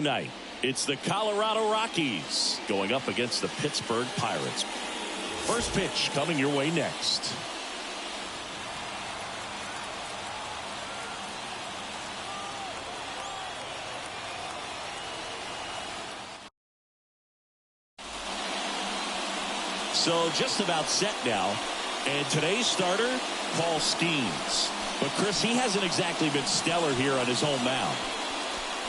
Night. It's the Colorado Rockies going up against the Pittsburgh Pirates. First pitch coming your way next. So just about set now, and today's starter, Paul Skeens. But Chris, he hasn't exactly been stellar here on his home mound.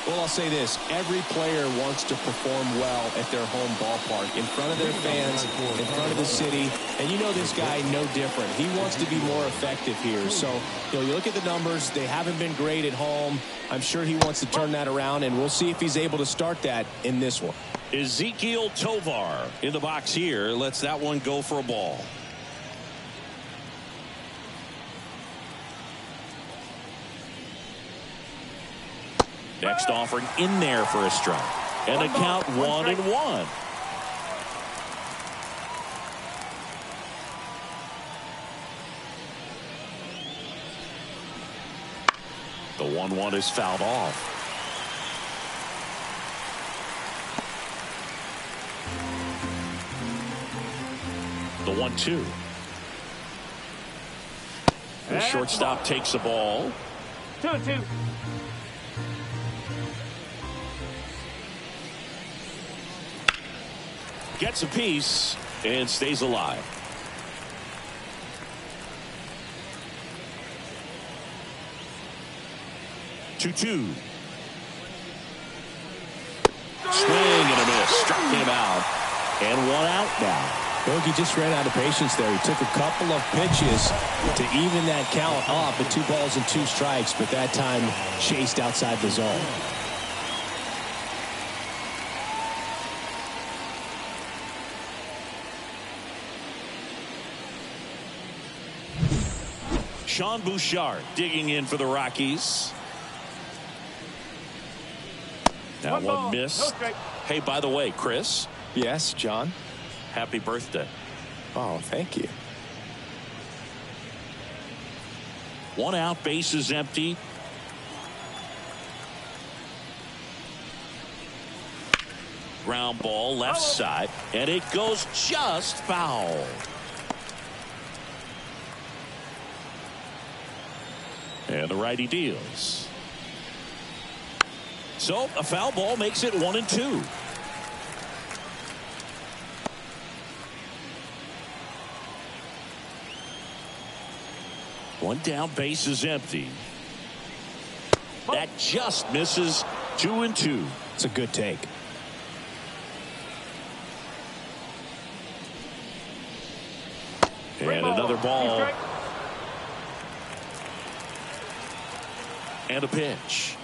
Well, I'll say this. Every player wants to perform well at their home ballpark, in front of their fans, in front of the city. And you know this guy no different. He wants to be more effective here. So, you look at the numbers. They haven't been great at home. I'm sure he wants to turn that around, and we'll see if he's able to start that in this one. Ezekiel Tovar in the box here. Lets that one go for a ball. Next offering in there for a strike. And a count 1-1. The 1-1 is fouled off. The 1-2. The shortstop takes the ball. 2-2. Gets a piece and stays alive. Two. Swing and a miss. Struck him out. And one out now. Bogey just ran out of patience there. He took a couple of pitches to even that count up at 2 balls and 2 strikes, but that time chased outside the zone. Sean Bouchard digging in for the Rockies. Now one missed. Hey, by the way, Chris. Yes, John. Happy birthday. Oh, thank you. 1 out, bases empty. Ground ball left side, and it goes just foul. And the righty deals. So a foul ball makes it 1-2. One down, base is empty. That just misses. 2-2. It's a good take. And another ball. And a pitch.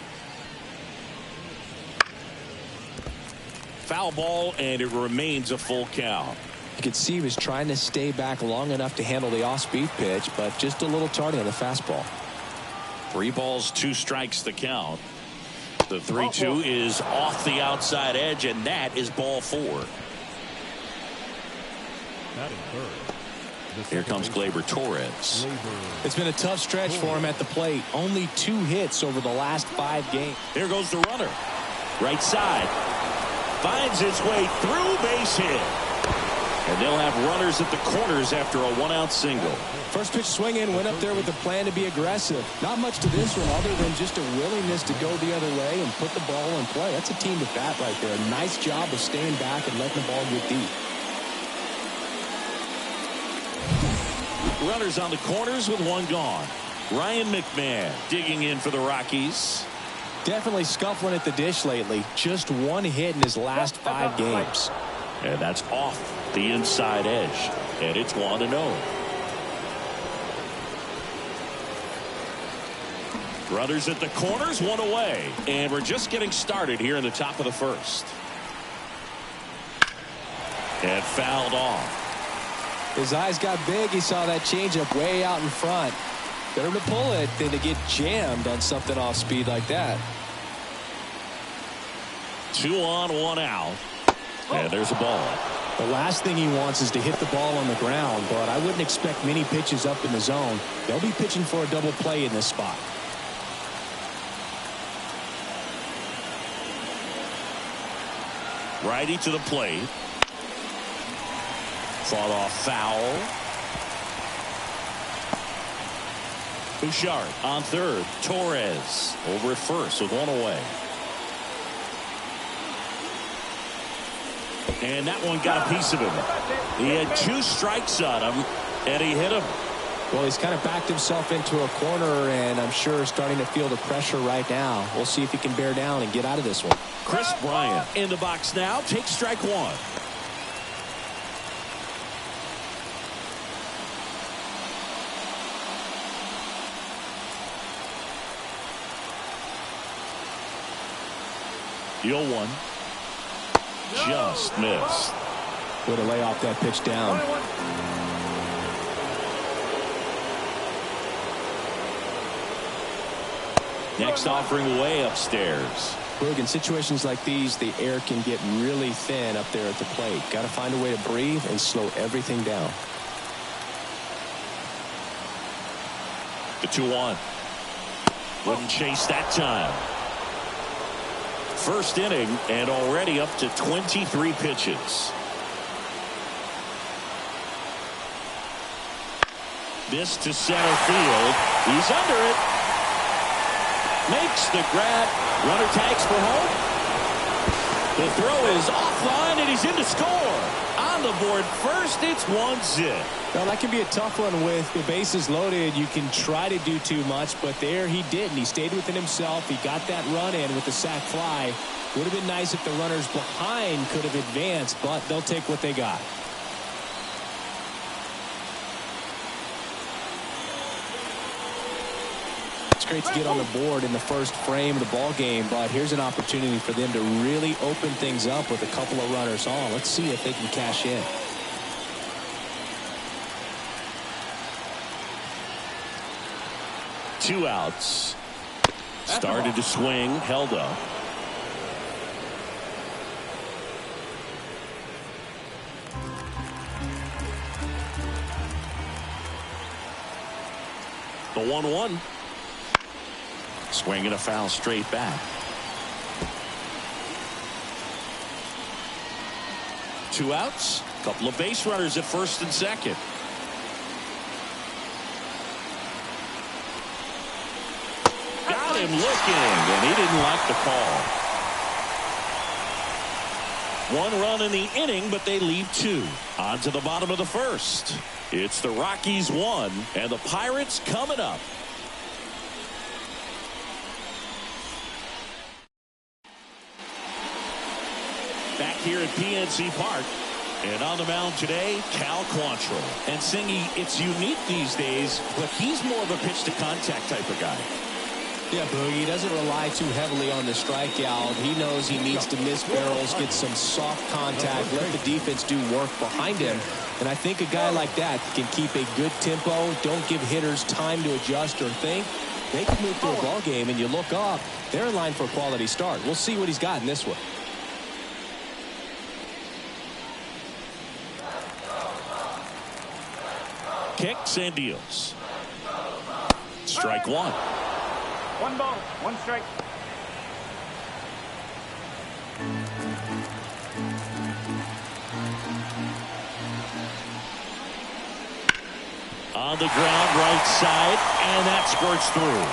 Foul ball, and it remains a full count. You could see he was trying to stay back long enough to handle the off-speed pitch, but just a little tardy on the fastball. 3 balls, 2 strikes the count. The 3-2 is off the outside edge, and that is ball 4. Here comes Gleyber Torres. It's been a tough stretch for him at the plate. Only 2 hits over the last 5 games. Here goes the runner. Right side. Finds its way through, base hit. And they'll have runners at the corners after a 1-out single. First pitch swinging, went up there with a plan to be aggressive. Not much to this one other than just a willingness to go the other way and put the ball in play. That's a team to bat right there. A nice job of staying back and letting the ball get deep. Runners on the corners with 1 gone. Ryan McMahon digging in for the Rockies. Definitely scuffling at the dish lately. Just 1 hit in his last 5 games. And that's off the inside edge. And it's 1-0. Runners at the corners, 1 away. And we're just getting started here in the top of the first. And fouled off. His eyes got big. He saw that changeup way out in front. Better to pull it than to get jammed on something off speed like that. 2 on, 1 out. And there's a ball. The last thing he wants is to hit the ball on the ground, but I wouldn't expect many pitches up in the zone. They'll be pitching for a double play in this spot. Righty to the plate. Fought off foul. Bouchard on third. Torres over at first with one away. And that one got a piece of him. He had 2 strikes on him, and he hit him. Well, he's kind of backed himself into a corner, and I'm sure starting to feel the pressure right now. We'll see if he can bear down and get out of this one. Chris Bryant in the box now. Takes strike 1. Deal 1. Just missed. Way to lay off that pitch down. Next offering way upstairs. Boog, in situations like these, the air can get really thin up there at the plate. Got to find a way to breathe and slow everything down. The 2-1. Wouldn't chase that time. First inning and already up to 23 pitches. This to center field. He's under it. Makes the grab. Runner tags for home. The throw is offline and he's in to score. On the board first, it's 1-0. Well, that can be a tough one with the bases loaded. You can try to do too much, but there he didn't. He stayed within himself. He got that run in with the sac fly. Would have been nice if the runners behind could have advanced, but they'll take what they got. It's great to get on the board in the first frame of the ball game, but here's an opportunity for them to really open things up with a couple of runners on. Let's see if they can cash in. Two outs. Started to swing, held up. The 1-1. Swinging a foul straight back. 2 outs. Couple of base runners at first and second. Got him looking, and he didn't like the call. 1 run in the inning, but they leave 2. On to the bottom of the first. It's the Rockies 1 and the Pirates coming up. Back here at PNC Park. And on the mound today, Cal Quantrill. And Singy, it's unique these days, but he's more of a pitch to contact type of guy. Yeah, Boogie doesn't rely too heavily on the strikeout. He knows he needs to miss barrels, get some soft contact, let the defense do work behind him. And I think a guy like that can keep a good tempo, don't give hitters time to adjust or think. They can move through a ball game, and you look up, they're in line for a quality start. We'll see what he's got in this one. Kicks and deals. Strike 1. 1 ball, 1 strike. On the ground, right side, and that squirts through.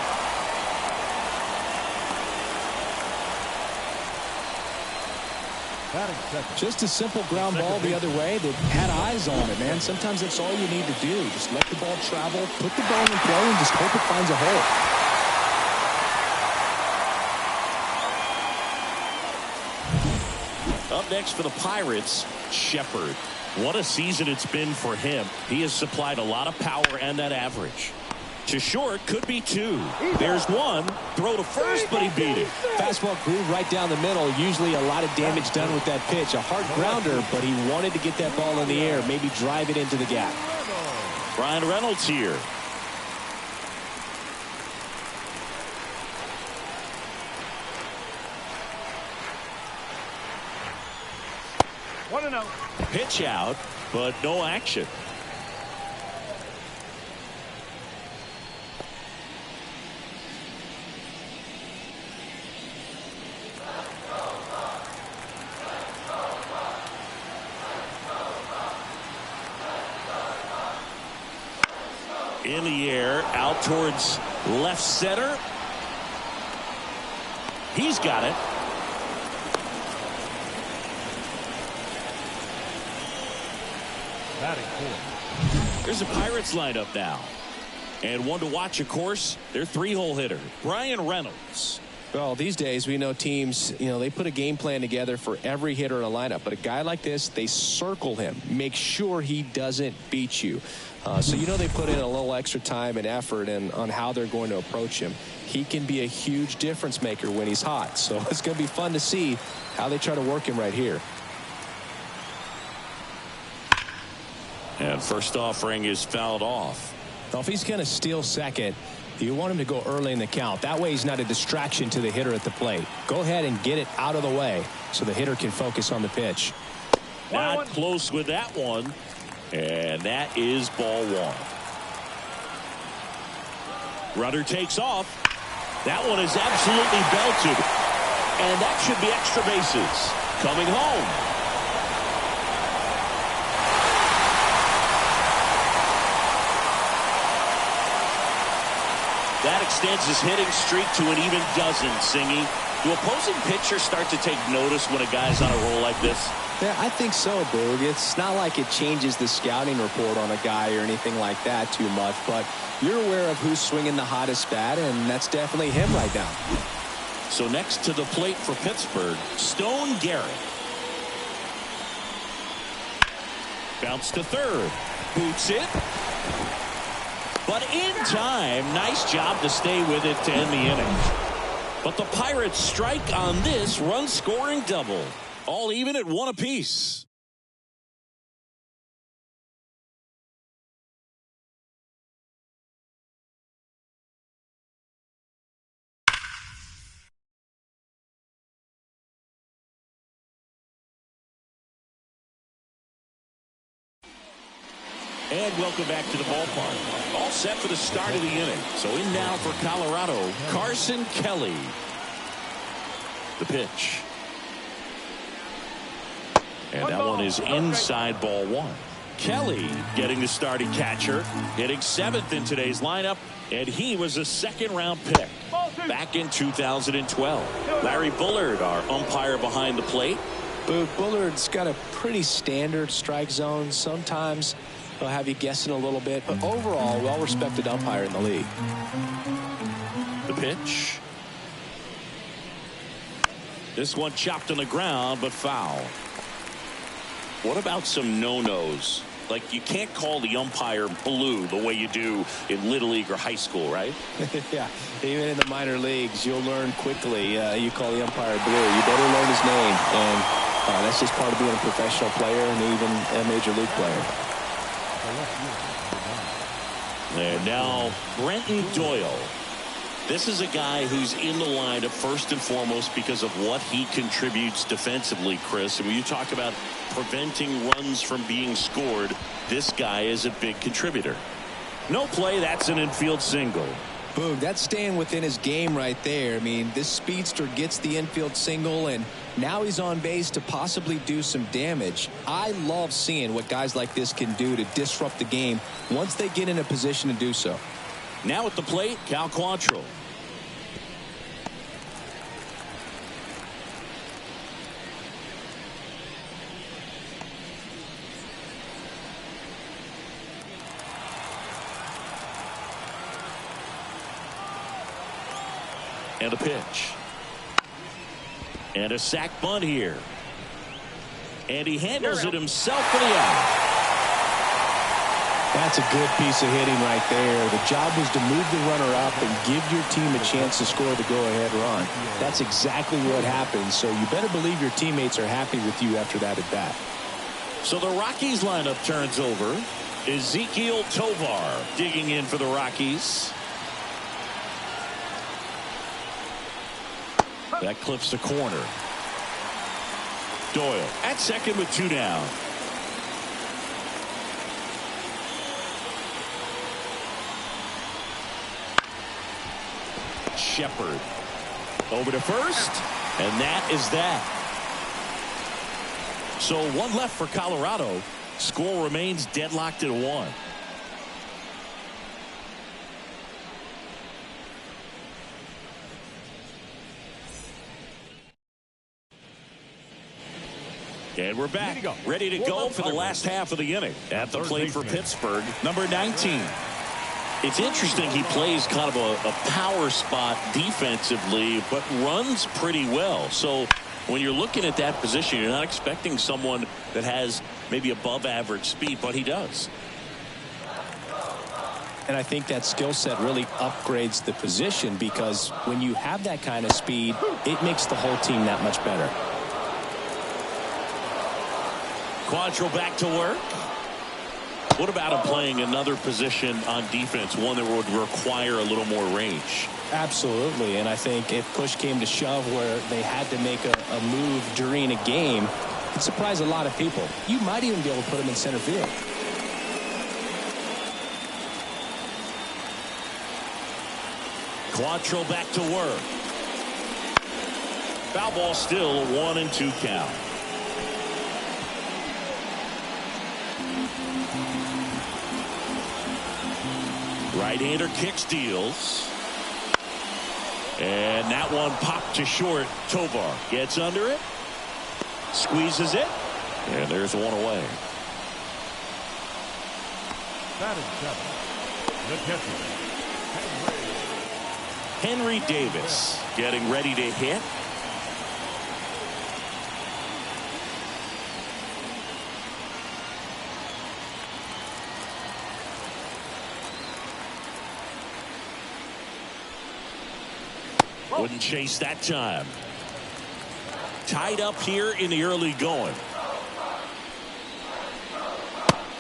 Just a simple ground ball the other way that had eyes on it, man. Sometimes that's all you need to do. Just let the ball travel, put the ball in play, and just hope it finds a hole. Up next for the Pirates, Shepard. What a season it's been for him. He has supplied a lot of power and that average. To short could be 2. There's 1. Throw to first, but he beat it. Fastball groove right down the middle. Usually a lot of damage done with that pitch. A hard grounder, but he wanted to get that ball in the air, maybe drive it into the gap. Brian Reynolds here. Pitch out, but no action. In the air, out towards left center. He's got it. There's a Pirates lineup now. And one to watch, of course, their three-hole hitter, Brian Reynolds. Well, these days we know teams, they put a game plan together for every hitter in a lineup. But a guy like this, they circle him, make sure he doesn't beat you. So they put in a little extra time and effort on how they're going to approach him. He can be a huge difference maker when he's hot. So it's going to be fun to see how they try to work him right here. And first offering is fouled off. Well, if he's going to steal second, you want him to go early in the count. That way he's not a distraction to the hitter at the plate. Go ahead and get it out of the way so the hitter can focus on the pitch. Not close with that one. And that is ball one. Runner takes off. That one is absolutely belted. And that should be extra bases. Coming home. That extends his hitting streak to an even dozen, Singy. Do opposing pitchers start to take notice when a guy's on a roll like this? Yeah, I think so, Boog. It's not like it changes the scouting report on a guy or anything like that too much, but you're aware of who's swinging the hottest bat, and that's definitely him right now. So next to the plate for Pittsburgh, Stone Garrett. Bounce to third. Boots it. But in time, nice job to stay with it to end the inning. But the Pirates strike on this run-scoring double. All even at one apiece. And welcome back to the ballpark. All set for the start of the inning. So in now for Colorado, Carson Kelly. The pitch. And that one is inside ball one. Kelly getting the starting catcher, hitting seventh in today's lineup, and he was a second-round pick back in 2012. Larry Bullard, our umpire behind the plate. Bullard's got a pretty standard strike zone. Sometimes he'll have you guessing a little bit, but overall, well-respected umpire in the league. The pitch. This one chopped on the ground, but foul. What about some no-nos? Like, you can't call the umpire blue the way you do in Little League or high school, right? Yeah, even in the minor leagues, you'll learn quickly. You call the umpire blue. You better learn his name, and that's just part of being a professional player and even a major league player. And now Brenton Doyle. This is a guy who's in the lineup first and foremost because of what he contributes defensively, Chris. And when you talk about preventing runs from being scored, this guy is a big contributor. No play, that's an infield single. Boog, that's staying within his game right there. I mean, this speedster gets the infield single, and now he's on base to possibly do some damage. I love seeing what guys like this can do to disrupt the game once they get in a position to do so. Now at the plate, Cal Quantrill. And a pitch. And a sac bunt here. And he handles it himself for the out. That's a good piece of hitting right there. The job was to move the runner up and give your team a chance to score the go-ahead run. That's exactly what happened, so you better believe your teammates are happy with you after that at bat. So the Rockies lineup turns over. Ezekiel Tovar digging in for the Rockies. That clips the corner. Doyle at second with two down. Shepard over to first, and that is that. So one left for Colorado. Score remains deadlocked at 1. And we're back, ready to go for the last half of the inning. At the plate for Pittsburgh, number 19. It's interesting, he plays kind of a power spot defensively, but runs pretty well. So when you're looking at that position, you're not expecting someone that has maybe above average speed, but he does. And I think that skill set really upgrades the position, because when you have that kind of speed, it makes the whole team that much better. Quantrill back to work. What about him playing another position on defense, one that would require a little more range? Absolutely, and I think if push came to shove where they had to make a move during a game, it'd surprise a lot of people. You might even be able to put him in center field. Quantrill back to work. Foul ball, still a 1-2 count. Right-hander kicks, deals. And that one popped to short. Tovar gets under it. Squeezes it. And there's one away. That is 7. The catcher, Henry Davis getting ready to hit. Wouldn't chase that time. Tied up here in the early going.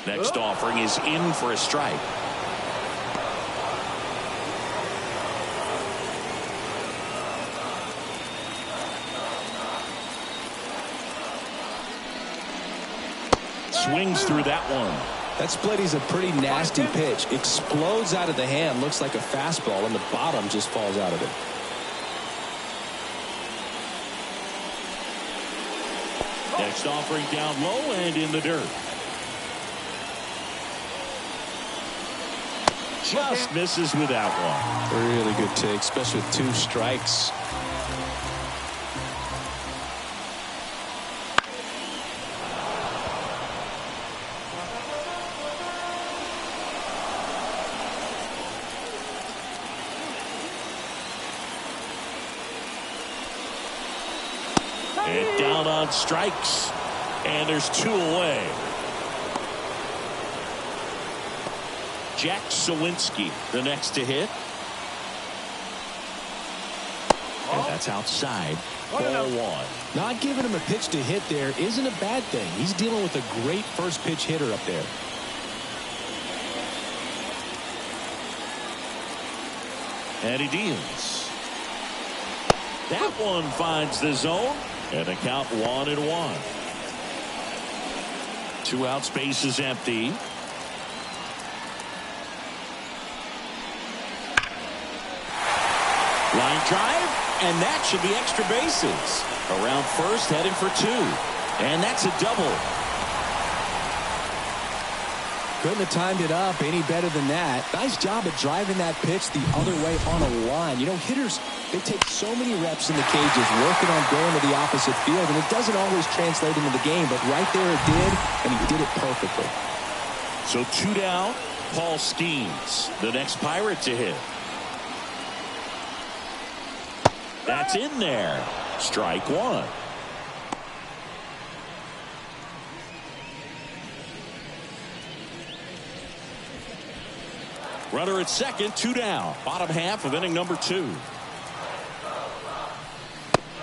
Next offering is in for a strike. Swings through that one. That split is a pretty nasty pitch. Explodes out of the hand. Looks like a fastball, and the bottom just falls out of it. Next offering down low and in the dirt. Just misses with that one. Really good take, especially with 2 strikes. And down on strikes. And there's 2 away. Jack Sawinski, the next to hit. And that's outside. Ball 1. Not giving him a pitch to hit there isn't a bad thing. He's dealing with a great first pitch hitter up there. And he deals. That one finds the zone. And the count 1-1. 2 outs, base is empty. Line drive, and that should be extra bases. Around first, heading for 2. And that's a double. Couldn't have timed it up any better than that. Nice job of driving that pitch the other way on a line. You know, hitters, they take so many reps in the cages working on going to the opposite field, and it doesn't always translate into the game, but right there it did, and he did it perfectly. So 2 down, Paul Skeens, the next Pirate to hit. That's in there. Strike 1. Runner at second, 2 down. Bottom half of inning number 2.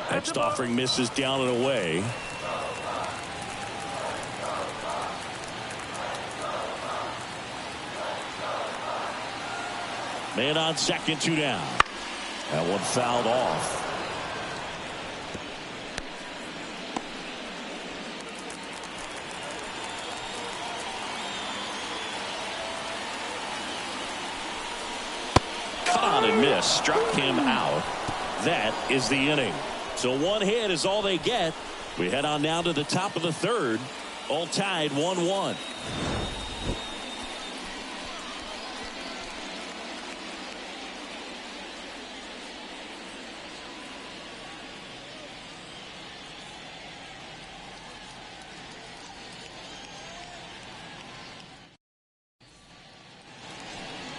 Next offering misses down and away. Man on second, 2 down. That one fouled off. Cut on and miss. Struck him out. That is the inning. So 1 hit is all they get. We head on down to the top of the 3rd. All tied 1-1.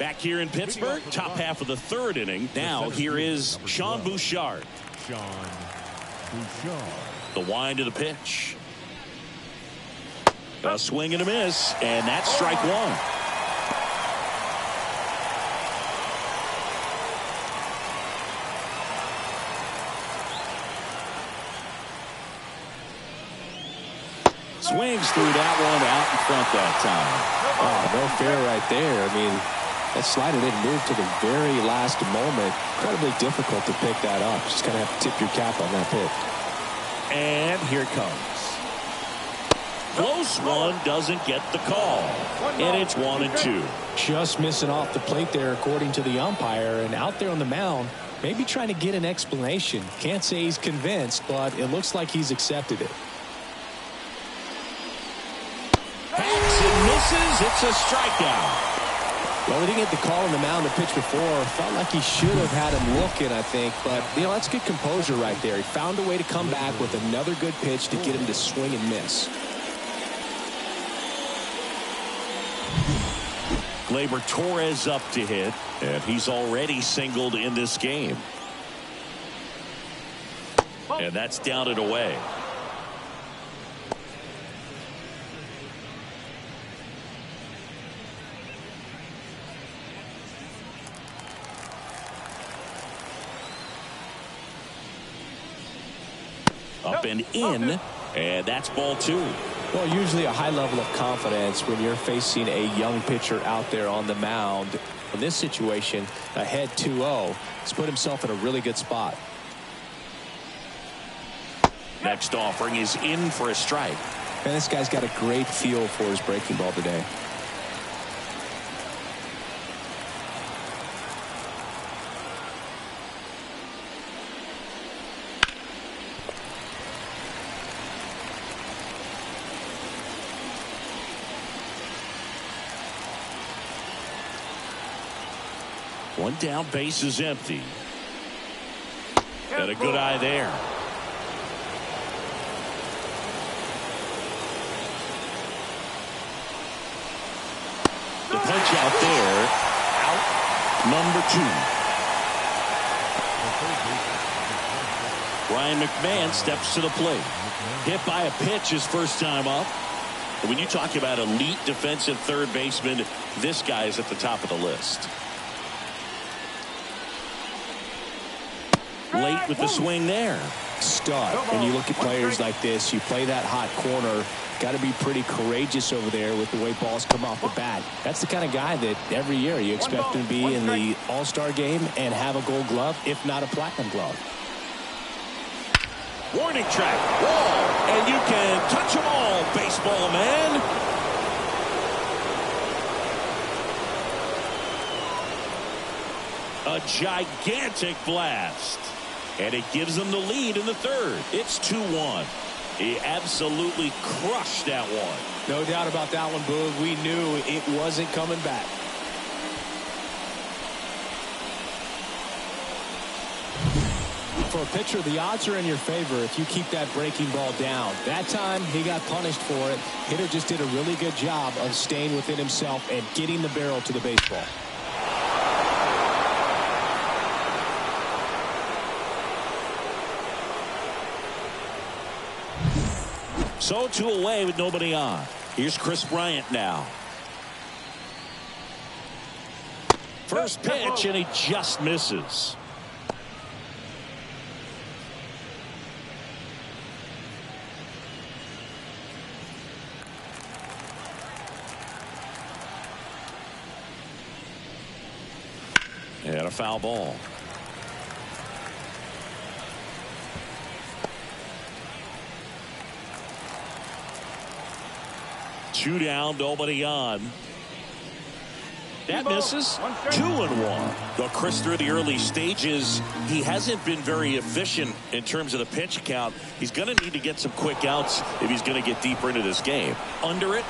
Back here in Pittsburgh, top half of the third inning. Now here is Sean Bouchard. Sean Bouchard. The wind of the pitch. A swing and a miss, and that's strike one. Swings through that one out in front that time. Oh, no fair right there. I mean, that slider didn't move to the very last moment. Incredibly difficult to pick that up. Just kind of have to tip your cap on that pitch. And here it comes. Close one, doesn't get the call. And it's 1-2. Just missing off the plate there, according to the umpire. And out there on the mound, maybe trying to get an explanation. Can't say he's convinced, but it looks like he's accepted it. Hacks and misses. It's a strikeout. Well, he didn't get the call on the mound to pitch before. Felt like he should have had him looking, I think. But, you know, that's good composure right there. He found a way to come back with another good pitch to get him to swing and miss. Gleyber Torres up to hit, and he's already singled in this game. And that's down and away. Up and in, and that's ball two. Well, usually a high level of confidence when you're facing a young pitcher out there on the mound. In this situation, ahead 2-0, he's put himself in a really good spot. Next offering is in for a strike. And this guy's got a great feel for his breaking ball today. One down, base is empty. Got a good eye there. The punch out there. Out number 2. Ryan McMahon steps to the plate. Hit by a pitch his first time up. And when you talk about elite defensive third baseman, this guy is at the top of the list. Late with the swing there. Stud. When you look at players like this, you play that hot corner, got to be pretty courageous over there with the way balls come off the bat. That's the kind of guy that every year you expect him to be in the All-Star game and have a gold glove, if not a platinum glove. Warning track, wall, and you can touch them all, baseball man. A gigantic blast. And it gives them the lead in the third. It's 2-1. He absolutely crushed that one. No doubt about that one, Boog. We knew it wasn't coming back. For a pitcher, the odds are in your favor if you keep that breaking ball down. That time, he got punished for it. Hitter just did a really good job of staying within himself and getting the barrel to the baseball. So 2 away with nobody on. Here's Chris Bryant now. First pitch, and he just misses. And a foul ball. Two down, nobody on. That misses. 2-1. Well, Chris, through the early stages, he hasn't been very efficient in terms of the pitch count. He's going to need to get some quick outs if he's going to get deeper into this game. Under it.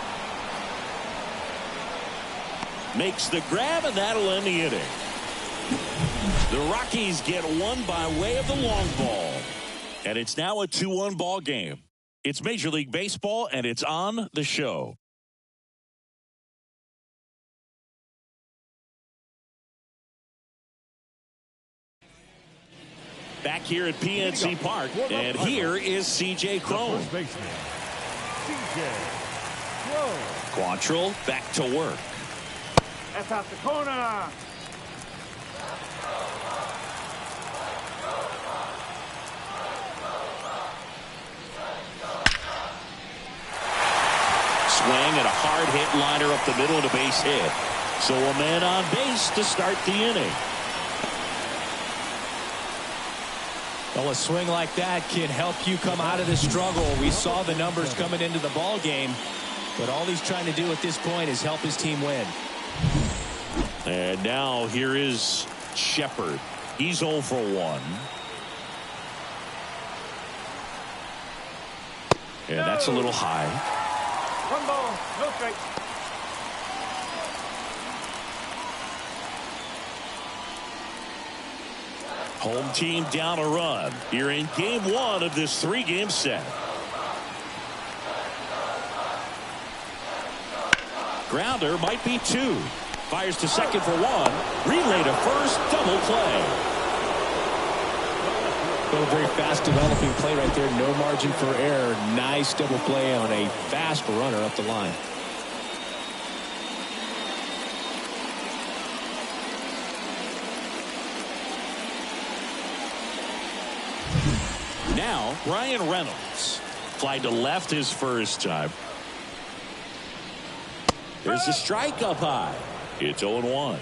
Makes the grab, and that'll end the inning. The Rockies get one by way of the long ball. And it's now a 2-1 ball game. It's Major League Baseball, and it's on the show. Back here at PNC Park, and here is C.J. Cron. Quantrill back to work. That's out the corner. Swing and a hard hit liner up the middle of the base hit. So a man on base to start the inning. Well, a swing like that can help you come out of the struggle. We saw the numbers coming into the ball game, but all he's trying to do at this point is help his team win. And now here is Shepard. He's 0 for 1. And that's a little high. 1 ball, no strike. Home team down a run here in game 1 of this 3-game set. Grounder might be 2. Fires to second for 1. Relay to first. Double play. A very fast developing play right there. No margin for error. Nice double play on a fast runner up the line. Now, Ryan Reynolds. Fly to left his first time. There's a strike up high. It's 0-1.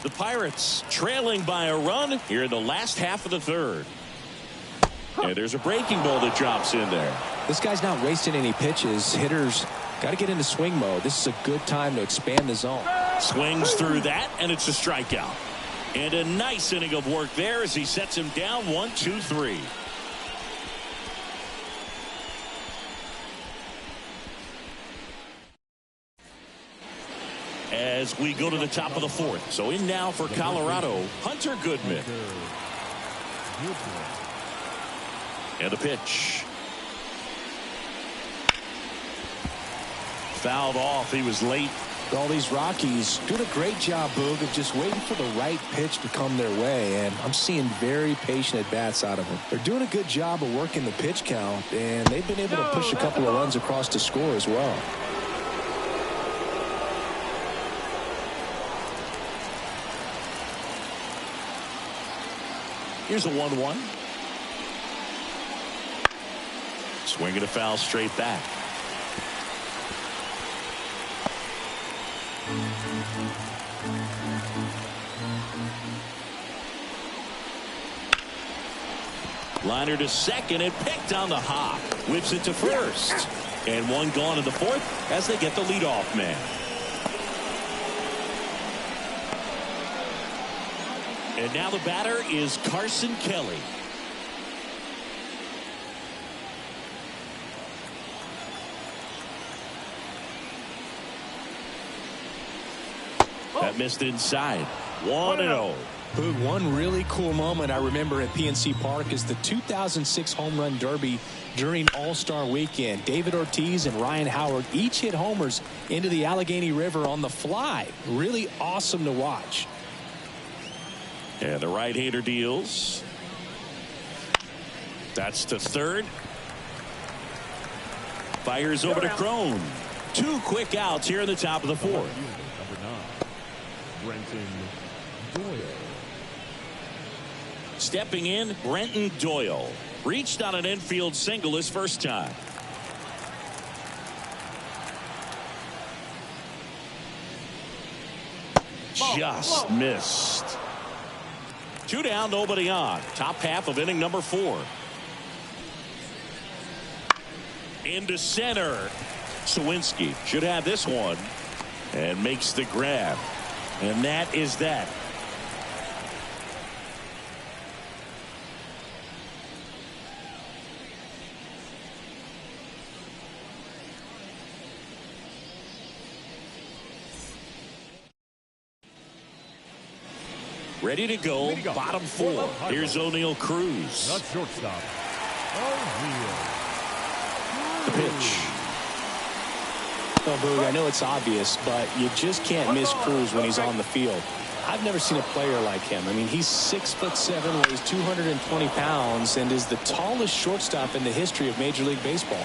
The Pirates trailing by a run here in the last half of the 3rd. And there's a breaking ball that drops in there. This guy's not wasting any pitches. Hitters got to get into swing mode. This is a good time to expand the zone. Swings through that, and it's a strikeout. And a nice inning of work there as he sets him down 1-2-3. As we go to the top of the 4th. So in now for Colorado, Hunter Goodman. And a pitch. Fouled off. He was late. All these Rockies doing a great job, Boog, of just waiting for the right pitch to come their way, and I'm seeing very patient at-bats out of them. They're doing a good job of working the pitch count, and they've been able to push a couple of runs across to score as well. Here's a 1-1. Swinging a foul straight back. Liner to second and picked on the hop. Whips it to first. And one gone in the 4th as they get the leadoff man. And now the batter is Carson Kelly. That missed inside. 1-0. Boog, one really cool moment I remember at PNC Park is the 2006 Home Run Derby during All-Star Weekend. David Ortiz and Ryan Howard each hit homers into the Allegheny River on the fly. Really awesome to watch. And the right-hander deals. That's to third. Fires over to Cron. 2 quick outs here in the top of the 4th. Stepping in, Brenton Doyle. Reached on an infield single his first time. Just missed. 2 down, nobody on. Top half of inning number 4. Into center. Sawinski should have this one. And makes the grab. And that is that. Ready to go, bottom 4. Here's O'Neal Cruz. The shortstop, O'Neal. The pitch. No, Boog, I know it's obvious, but you just can't miss Cruz when he's on the field. I've never seen a player like him. I mean, he's 6'7", weighs 220 pounds, and is the tallest shortstop in the history of Major League Baseball.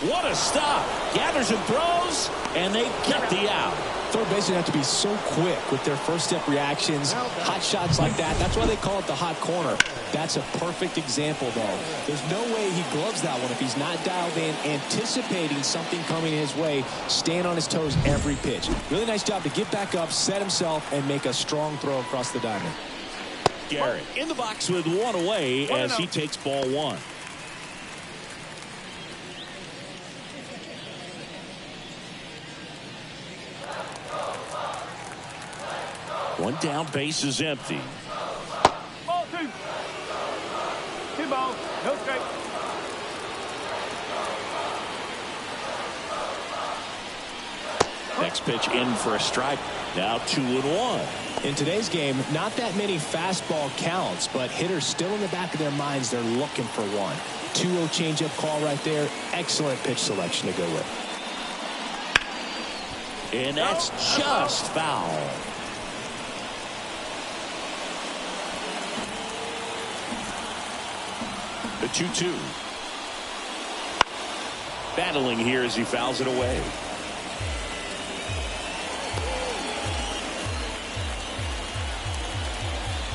What a stop. Gathers and throws, and they get the out. Third basemen have to be so quick with their first step reactions, hot shots like that. That's why they call it the hot corner. That's a perfect example, though. There's no way he gloves that one if he's not dialed in, anticipating something coming his way, staying on his toes every pitch. Really nice job to get back up, set himself, and make a strong throw across the diamond. Garrett in the box with one away as he takes ball one. One down, base is empty. Ball two. Two balls, no strike. Next pitch in for a strike. Now 2-1. In today's game, not that many fastball counts, but hitters still in the back of their minds, they're looking for one. 2-0 changeup call right there. Excellent pitch selection to go with. And that's just foul. The 2-2. Battling here as he fouls it away.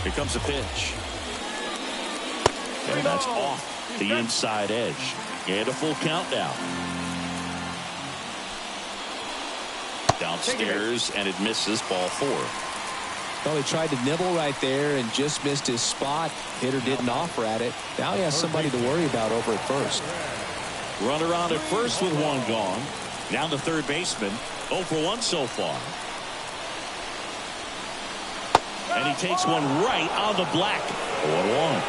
Here comes a pitch. And that's off the inside edge. And a full count now. Downstairs, and it misses ball four. Well, he tried to nibble right there and just missed his spot. Hitter didn't offer at it. Now he has somebody to worry about over at first. Runner on at first with one gone. Down to third baseman. 0 for 1 so far. And he takes one right on the black. 1-1.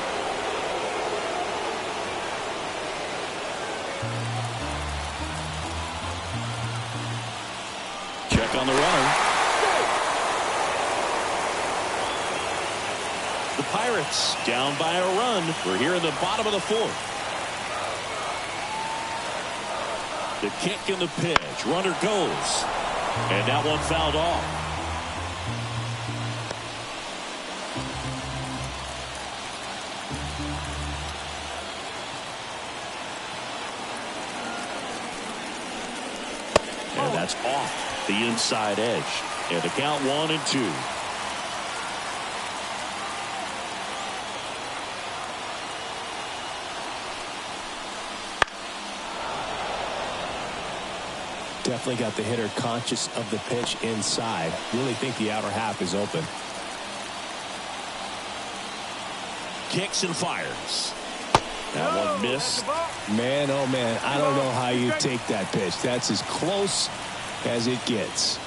Check on the runner. The Pirates down by a run. We're here in the bottom of the fourth. The kick and the pitch. Runner goes. And that one fouled off. And that's off the inside edge. And the count 1-2. Definitely got the hitter conscious of the pitch inside. Really think the outer half is open. Kicks and fires. That one missed. Man, oh man, I don't know how you take that pitch. That's as close as it gets.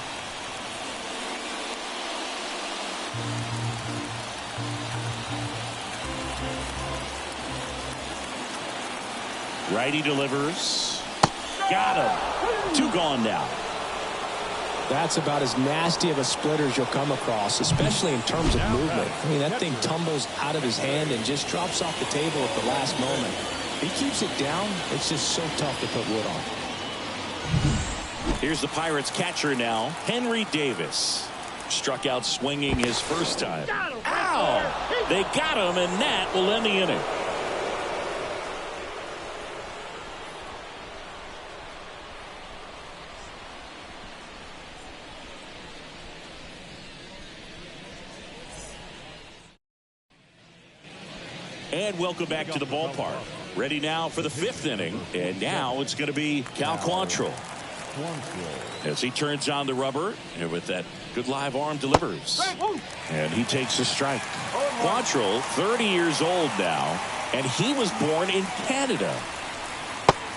Righty delivers. Got him. 2 gone now. That's about as nasty of a splitter as you'll come across, especially in terms of movement. I mean, that thing tumbles out of his hand and just drops off the table at the last moment. He keeps it down. It's just so tough to put wood on. Here's the Pirates catcher now, Henry Davis. Struck out swinging his first time. Ow! They got him, and that will end the inning. And welcome back to the ballpark. Ready now for the 5th inning. And now it's going to be Cal Quantrill. As he turns on the rubber, and with that good live arm delivers. And he takes a strike. Quantrill, 30 years old now, and he was born in Canada.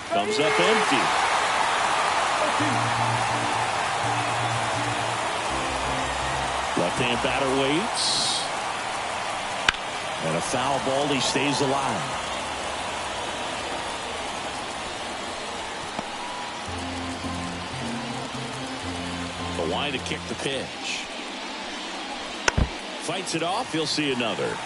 Comes up empty. Left-hand batter waits. And a foul ball, he stays alive. The line to kick the pitch. Fights it off, he'll see another.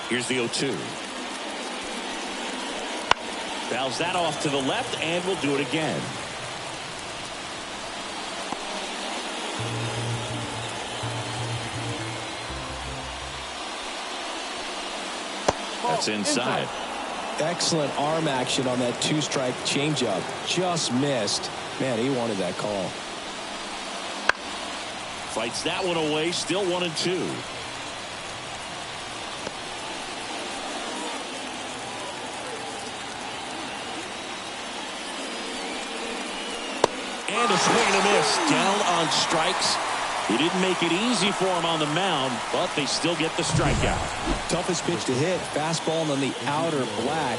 Here's the 0-2. Fouls that off to the left, and will do it again. That's inside. Excellent arm action on that two-strike changeup. Just missed. Man, he wanted that call. Fights that one away. Still 1-2. And a swing and a miss. Down on strikes. He didn't make it easy for him on the mound, but they still get the strikeout. Toughest pitch to hit. Fastball on the outer black.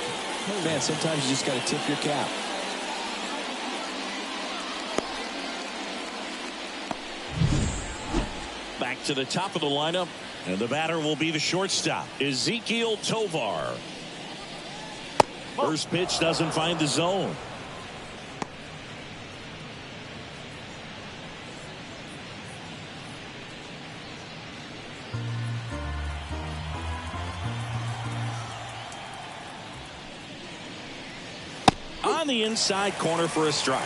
Man, sometimes you just got to tip your cap. Back to the top of the lineup, and the batter will be the shortstop, Ezekiel Tovar. First pitch doesn't find the zone. On the inside corner for a strike.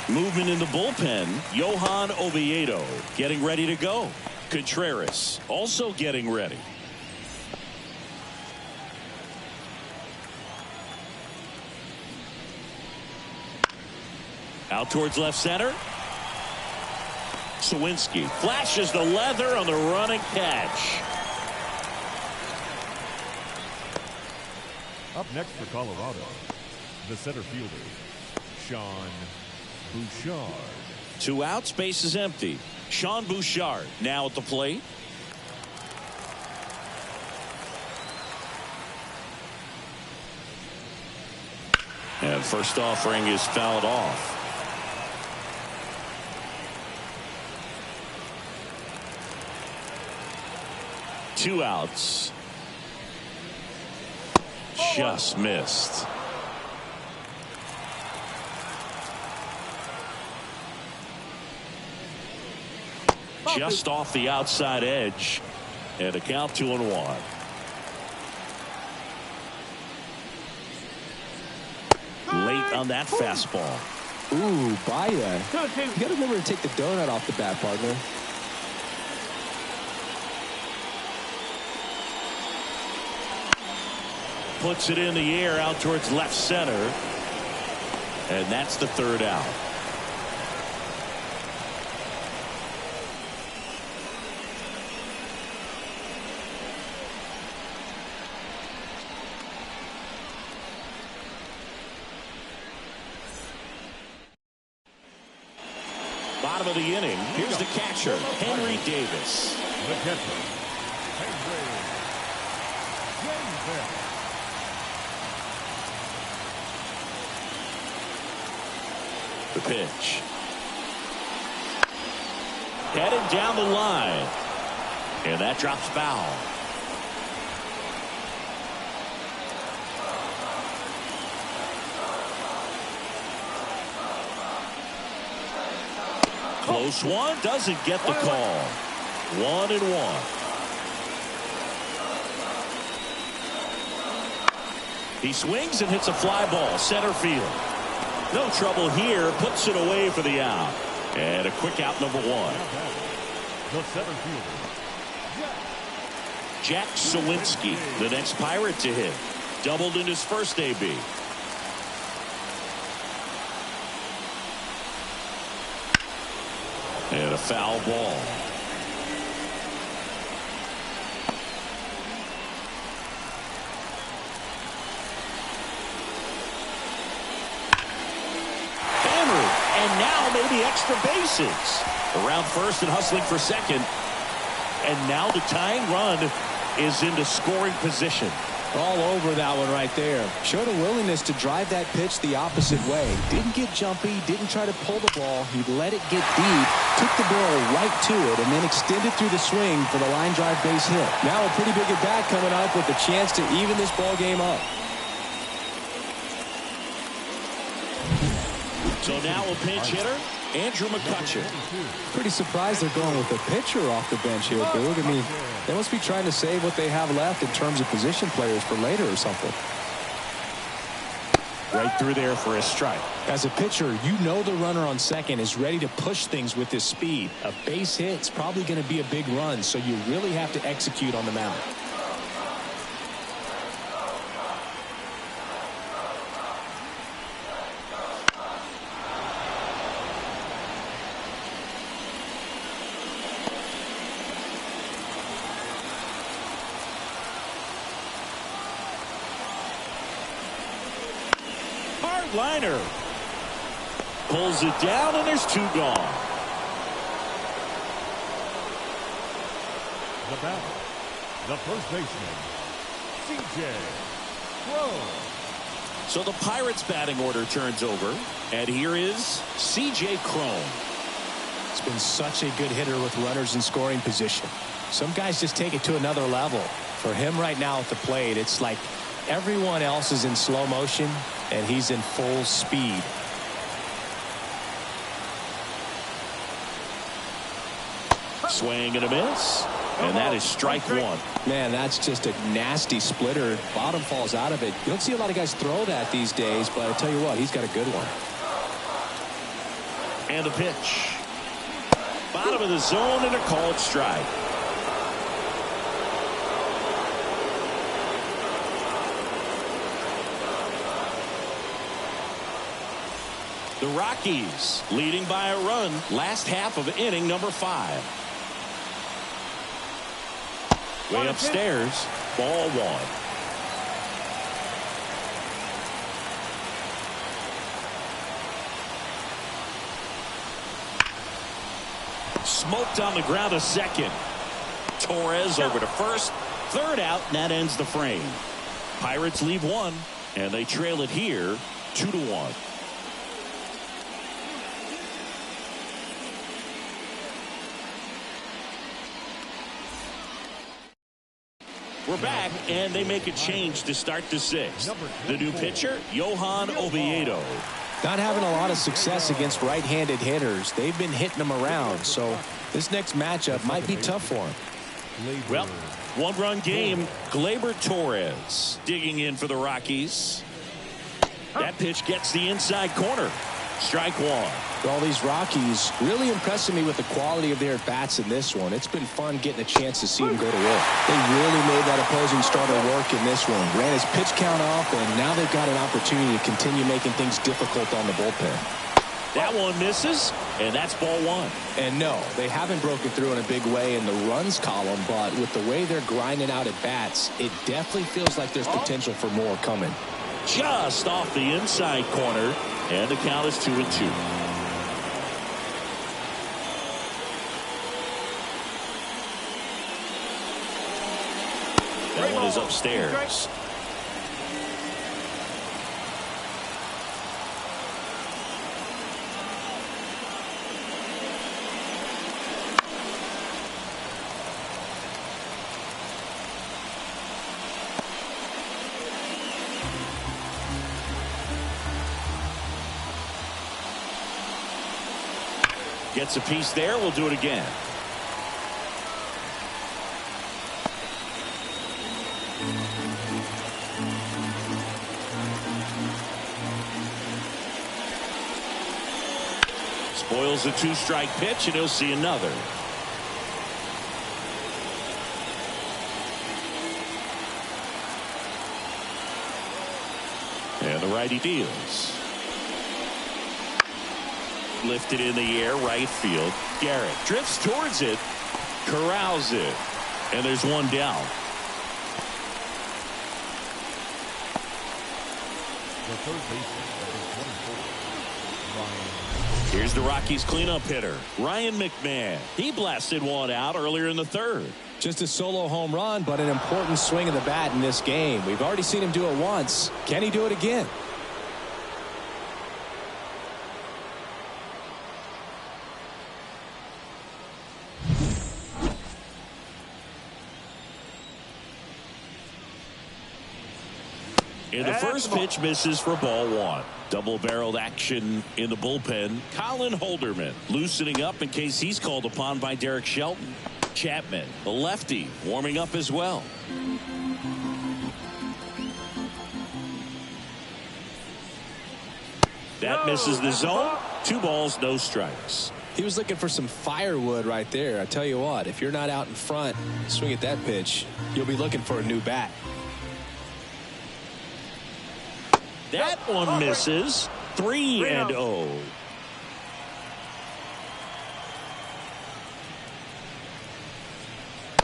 Movement in the bullpen. Johan Oviedo getting ready to go. Contreras also getting ready. Out towards left center. Sawinski flashes the leather on the running catch. Up next for Colorado, the center fielder, Sean Bouchard. 2 outs, base is empty. Sean Bouchard now at the plate. And first offering is fouled off. Two outs. Just missed. Just off the outside edge, and a count 2-1. Late on that fastball. Ooh, Baya. You got to remember to take the donut off the bat, partner. Puts it in the air out towards left center, and that's the third out. Bottom of the inning. Here's the catcher, Henry Davis. The catcher, Henry Davis. The pitch. Headed down the line. And that drops foul. Close one, doesn't get the call. 1-1. He swings and hits a fly ball center field. No trouble here, puts it away for the out. And a quick out, number 1. The center fielder, Jack Sawinski, the next Pirate to hit. Doubled in his first AB. And a foul ball. Hammered, and now maybe extra bases. Around first and hustling for second. And now the tying run is into scoring position. All over that one right there. Showed a willingness to drive that pitch the opposite way. Didn't get jumpy, didn't try to pull the ball. He let it get deep, took the ball right to it, and then extended through the swing for the line drive base hit. Now a pretty big at bat coming up with a chance to even this ball game up. So now a pinch hitter, Andrew McCutcheon. Pretty surprised they're going with a pitcher off the bench here, Boog. I mean, they must be trying to save what they have left in terms of position players for later or something. Right through there for a strike. As a pitcher, you know the runner on second is ready to push things with his speed. A base hit's probably going to be a big run, so you really have to execute on the mound. Liner pulls it down, and there's two gone. The batter, the first baseman, C.J. Crone. So the Pirates batting order turns over, and here is C.J. Crone. It's been such a good hitter with runners in scoring position. Some guys just take it to another level. For him right now at the plate, it's like everyone else is in slow motion and he's in full speed. Swing and a miss, and that is strike one. Man, that's just a nasty splitter. Bottom falls out of it. You don't see a lot of guys throw that these days, but I tell you what, he's got a good one. And a pitch. Bottom of the zone and a called strike. The Rockies leading by a run, last half of inning number 5. Way upstairs, ball one. Smoked on the ground to second. Torres over to first. Third out, and that ends the frame. Pirates leave one, and they trail it here 2-1. We're back, and they make a change to start the 6th. The new pitcher, Johan Oviedo. Not having a lot of success against right-handed hitters. They've been hitting them around, so this next matchup might be tough for him. Well, one-run game. Gleyber Torres digging in for the Rockies. That pitch gets the inside corner. Strike one. All these Rockies really impressing me with the quality of their at-bats in this one. It's been fun getting a chance to see them go to work. They really made that opposing starter work in this one. Ran his pitch count off, and now they've got an opportunity to continue making things difficult on the bullpen. That one misses, and that's ball one. And no, they haven't broken through in a big way in the runs column, but with the way they're grinding out at-bats, it definitely feels like there's potential for more coming. Just off the inside corner, and the count is 2-2. That one is upstairs. Gets a piece there. We'll do it again. Spoils a 2-strike pitch, and he'll see another. And the righty deals. Lifted in the air, right field. Garrett drifts towards it, corrals it, and there's one down. The third baseman, number 24, Ryan. Here's the Rockies cleanup hitter, Ryan McMahon. He blasted one out earlier in the 3rd. Just a solo home run, but an important swing of the bat in this game. We've already seen him do it once. Can he do it again? And the first pitch misses for ball one. Double-barreled action in the bullpen. Colin Holderman loosening up in case he's called upon by Derek Shelton. Chapman, the lefty, warming up as well. That misses the zone. 2 balls, no strikes. He was looking for some firewood right there. I tell you what, if you're not out in front, swing at that pitch, you'll be looking for a new bat. That one misses. 3-0.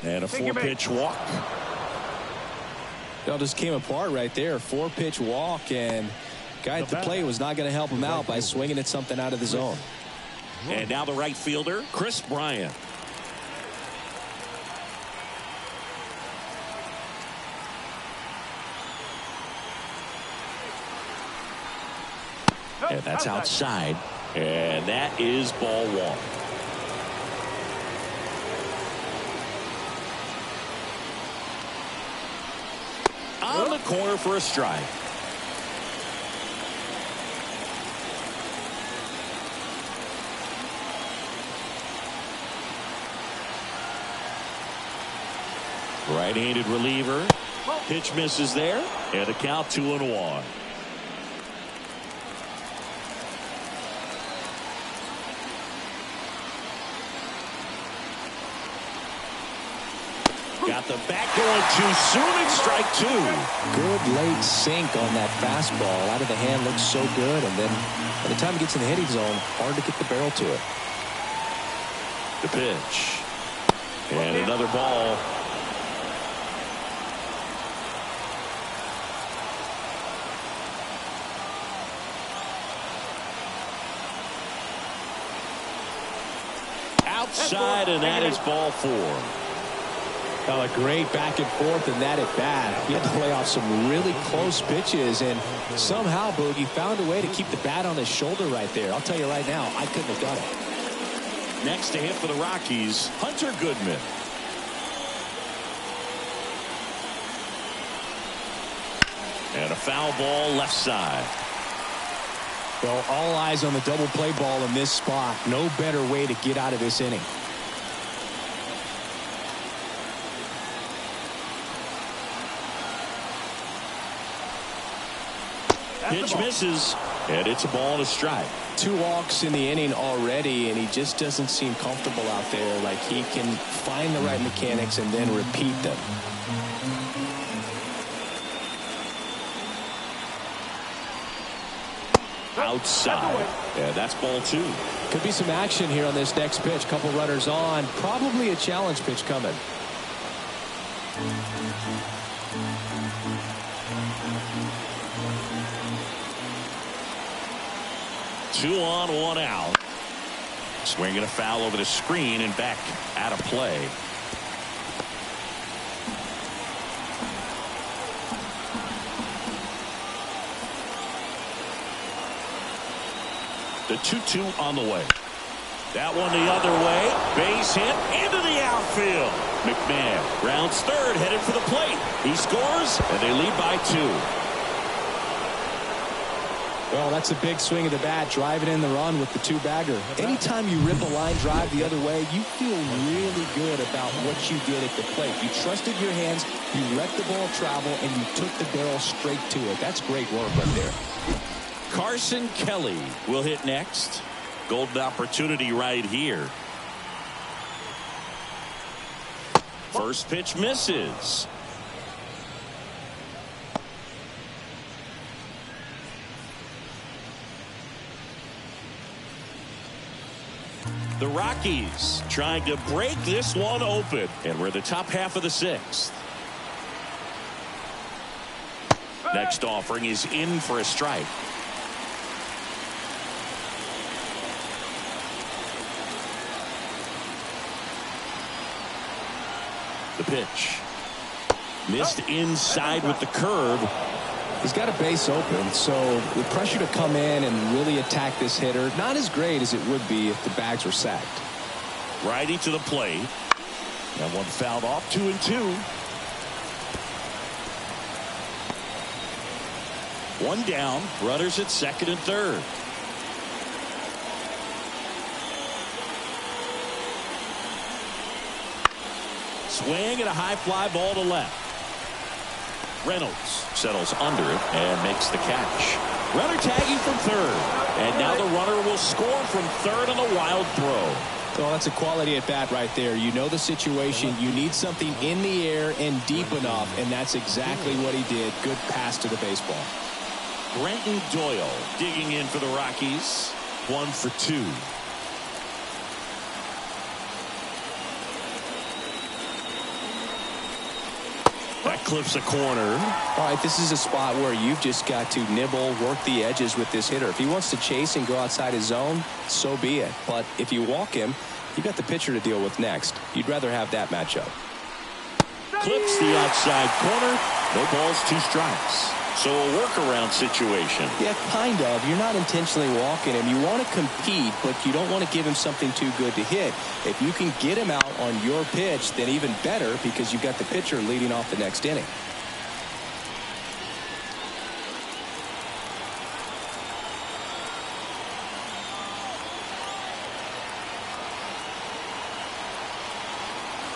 And a 4-pitch walk. It all just came apart right there. 4-pitch walk, and guy at the plate was not going to help him out by swinging at something out of the zone. And now the right fielder, Chris Bryant. And that's outside. And that is ball one. On the corner for a strike. Right-handed reliever. Pitch misses there. And a count 2-1. Got the bat going too soon and strike 2. Good late sink on that fastball. Out of the hand, looks so good. And then by the time it gets in the hitting zone, hard to get the barrel to it. The pitch. And another ball. Outside, and that is ball 4. A great back and forth in that at bat. He had to lay off some really close pitches, and somehow Boogie found a way to keep the bat on his shoulder right there. I'll tell you right now, I couldn't have done it. Next to hit for the Rockies, Hunter Goodman. And a foul ball left side. Well, all eyes on the double play ball in this spot. No better way to get out of this inning. Pitch misses, and it's a ball and a strike. 2 walks in the inning already, and he just doesn't seem comfortable out there. Like he can find the right mechanics and then repeat them. Outside. Yeah, that's ball 2. Could be some action here on this next pitch. Couple runners on. Probably a challenge pitch coming. 2 on, 1 out. Swinging a foul over the screen and back out of play. The 2-2 on the way. That one the other way. Base hit into the outfield. McMahon rounds third, headed for the plate. He scores, and they lead by 2. Well, that's a big swing of the bat, driving in the run with the 2-bagger. Anytime you rip a line drive the other way, you feel really good about what you did at the plate. You trusted your hands, you let the ball travel, and you took the barrel straight to it. That's great work right there. Carson Kelly will hit next. Golden opportunity right here. First pitch misses. The Rockies trying to break this one open, and we're the top half of the 6th. Next offering is in for a strike. The pitch. Missed inside with the curve. He's got a base open, so the pressure to come in and really attack this hitter, not as great as it would be if the bags were sacked. Righty to the plate. That one fouled off. 2-2. One down, runners at second and third. Swing and a high fly ball to left. Reynolds settles under it and makes the catch. Runner tagging from third. And now the runner will score from third on a wild throw. Well, that's a quality at bat right there. You know the situation. You need something in the air and deep enough, and that's exactly what he did. Good pass to the baseball. Brenton Doyle digging in for the Rockies. 1 for 2. That clips a corner. All right, this is a spot where you've just got to nibble, work the edges with this hitter. If he wants to chase and go outside his zone, so be it. But if you walk him, you got the pitcher to deal with next. You'd rather have that matchup. Clips the outside corner. No balls, 2 strikes. So a workaround situation. Yeah, kind of. You're not intentionally walking him. You want to compete, but you don't want to give him something too good to hit. If you can get him out on your pitch, then even better, because you've got the pitcher leading off the next inning.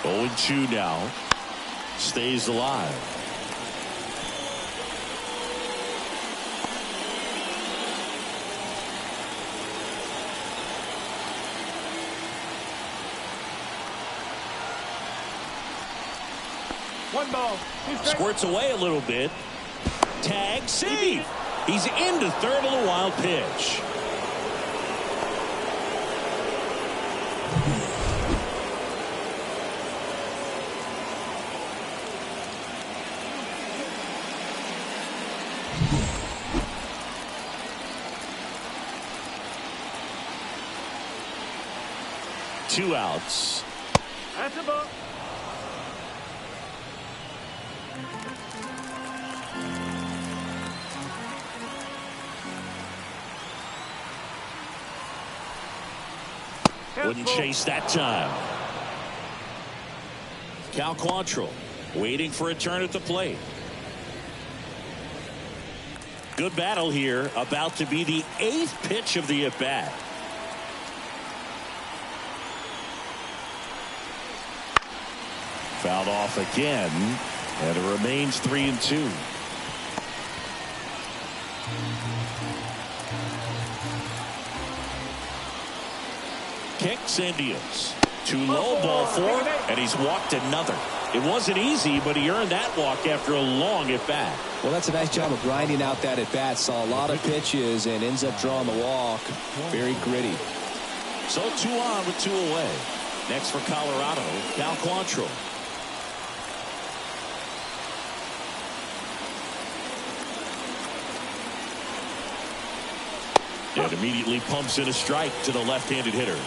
Oh, 2 now. Stays alive. One ball. Squirts away a little bit. Tag, save. He's into third on the wild pitch. Two outs. That's a ball. Wouldn't chase that time. Cal Quantrill waiting for a turn at the plate. Good battle here. About to be the 8th pitch of the at-bat. Fouled off again, and it remains 3-2. Kicks and deals. Too low, ball 4, and he's walked another. It wasn't easy, but he earned that walk after a long at-bat. Well, that's a nice job of grinding out that at-bat. Saw a lot of pitches and ends up drawing the walk. Very gritty. So 2 on with 2 away. Next for Colorado, Cal Quantrill. And immediately pumps in a strike to the left-handed hitter.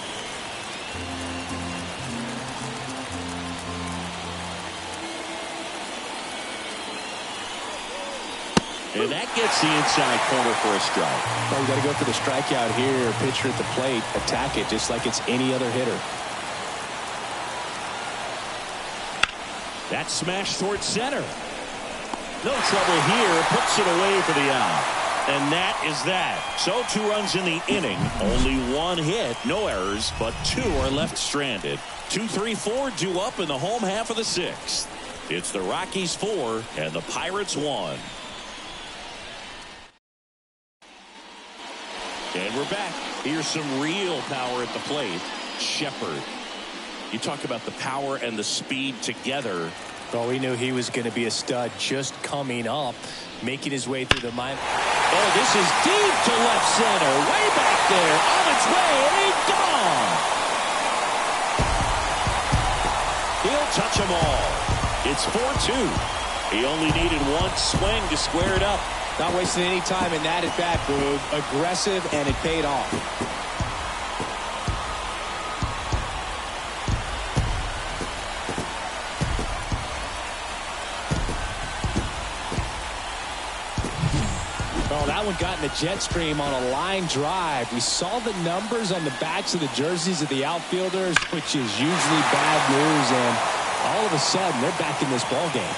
And that gets the inside corner for a strike. Well, you got to go for the strikeout here. Pitcher at the plate, attack it just like it's any other hitter. That smash towards center. No trouble here. Puts it away for the out. And that is that. So 2 runs in the inning. Only 1 hit. No errors, but 2 are left stranded. 2, 3, 4 due up in the home half of the 6th. It's the Rockies 4 and the Pirates 1. And we're back. Here's some real power at the plate. Shepard. You talk about the power and the speed together. Well, we knew he was going to be a stud just coming up, making his way through the minor. Oh, this is deep to left center. Way back there. On its way. And he's gone. He'll touch them all. It's 4-2. He only needed 1 swing to square it up. Not wasting any time in that at-bat, Boog. Aggressive, and it paid off. Oh, that one got in the jet stream on a line drive. We saw the numbers on the backs of the jerseys of the outfielders, which is usually bad news, and all of a sudden they're back in this ball game.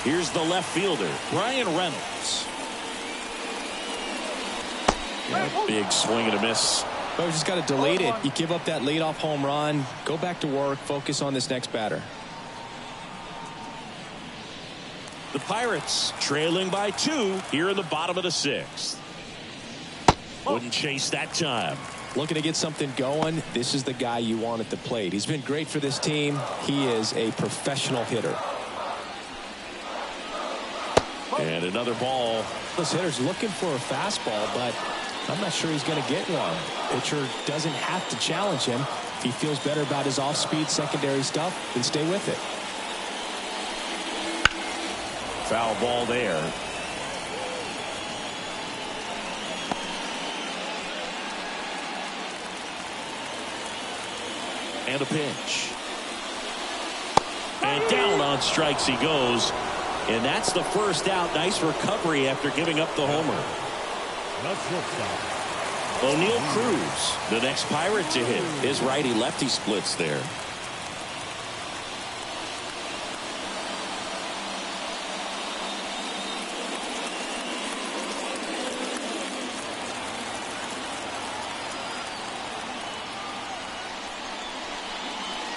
Here's the left fielder, Brian Reynolds. Yeah, big swing and a miss. Well, we just got to delete it. You give up that leadoff home run. Go back to work. Focus on this next batter. The Pirates trailing by 2 here in the bottom of the 6th. Wouldn't chase that time. Looking to get something going. This is the guy you want at the plate. He's been great for this team. He is a professional hitter. And another ball. This hitter's looking for a fastball, but I'm not sure he's going to get one. Pitcher doesn't have to challenge him. If he feels better about his off-speed secondary stuff, then stay with it. Foul ball there. And a pitch. And down on strikes he goes. And that's the first out. Nice recovery after giving up the homer. O'Neal Cruz, the next Pirate to hit. His righty-lefty splits there.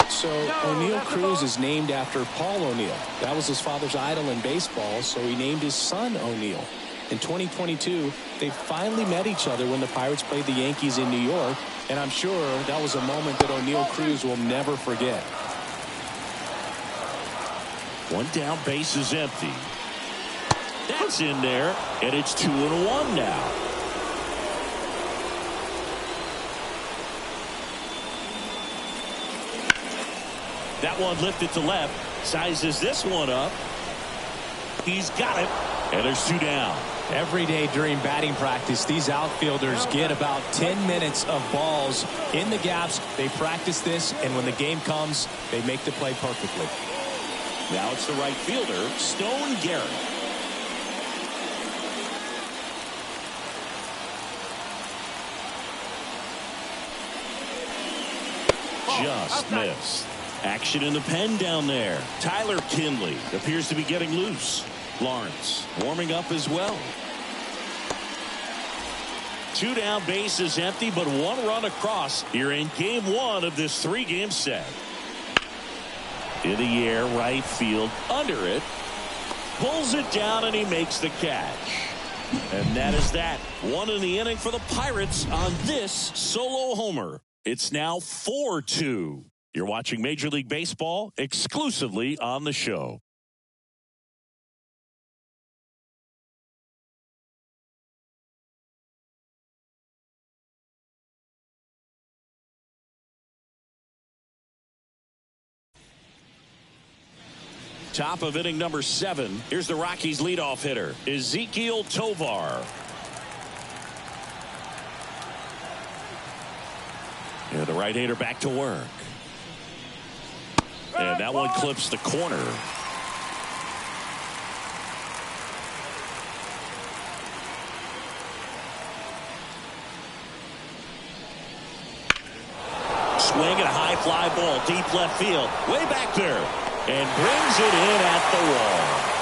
So O'Neal Cruz is named after Paul O'Neal. That was his father's idol in baseball, so he named his son O'Neal. In 2022, they finally met each other when the Pirates played the Yankees in New York, and I'm sure that was a moment that O'Neal Cruz will never forget. One down, base is empty. That's in there, and it's 2-1 now. That one lifted to left. Sizes this one up. He's got it. And there's 2 down. Every day during batting practice, these outfielders get about 10 minutes of balls in the gaps. They practice this, and when the game comes, they make the play perfectly. Now it's the right fielder, Stone Garrett. Just missed. Action in the pen down there. Tyler Kinley appears to be getting loose. Lawrence warming up as well. 2 down, base is empty, but 1 run across here in game 1 of this 3-game set. In the air, right field, under it. Pulls it down, and he makes the catch. And that is that. 1 in the inning for the Pirates on this solo homer. It's now 4-2. You're watching Major League Baseball exclusively on the show. Top of inning number 7. Here's the Rockies leadoff hitter, Ezequiel Tovar. Yeah, the right-hander back to work. And that one clips the corner. Swing and a high fly ball, deep left field, way back there. And brings it in at the wall.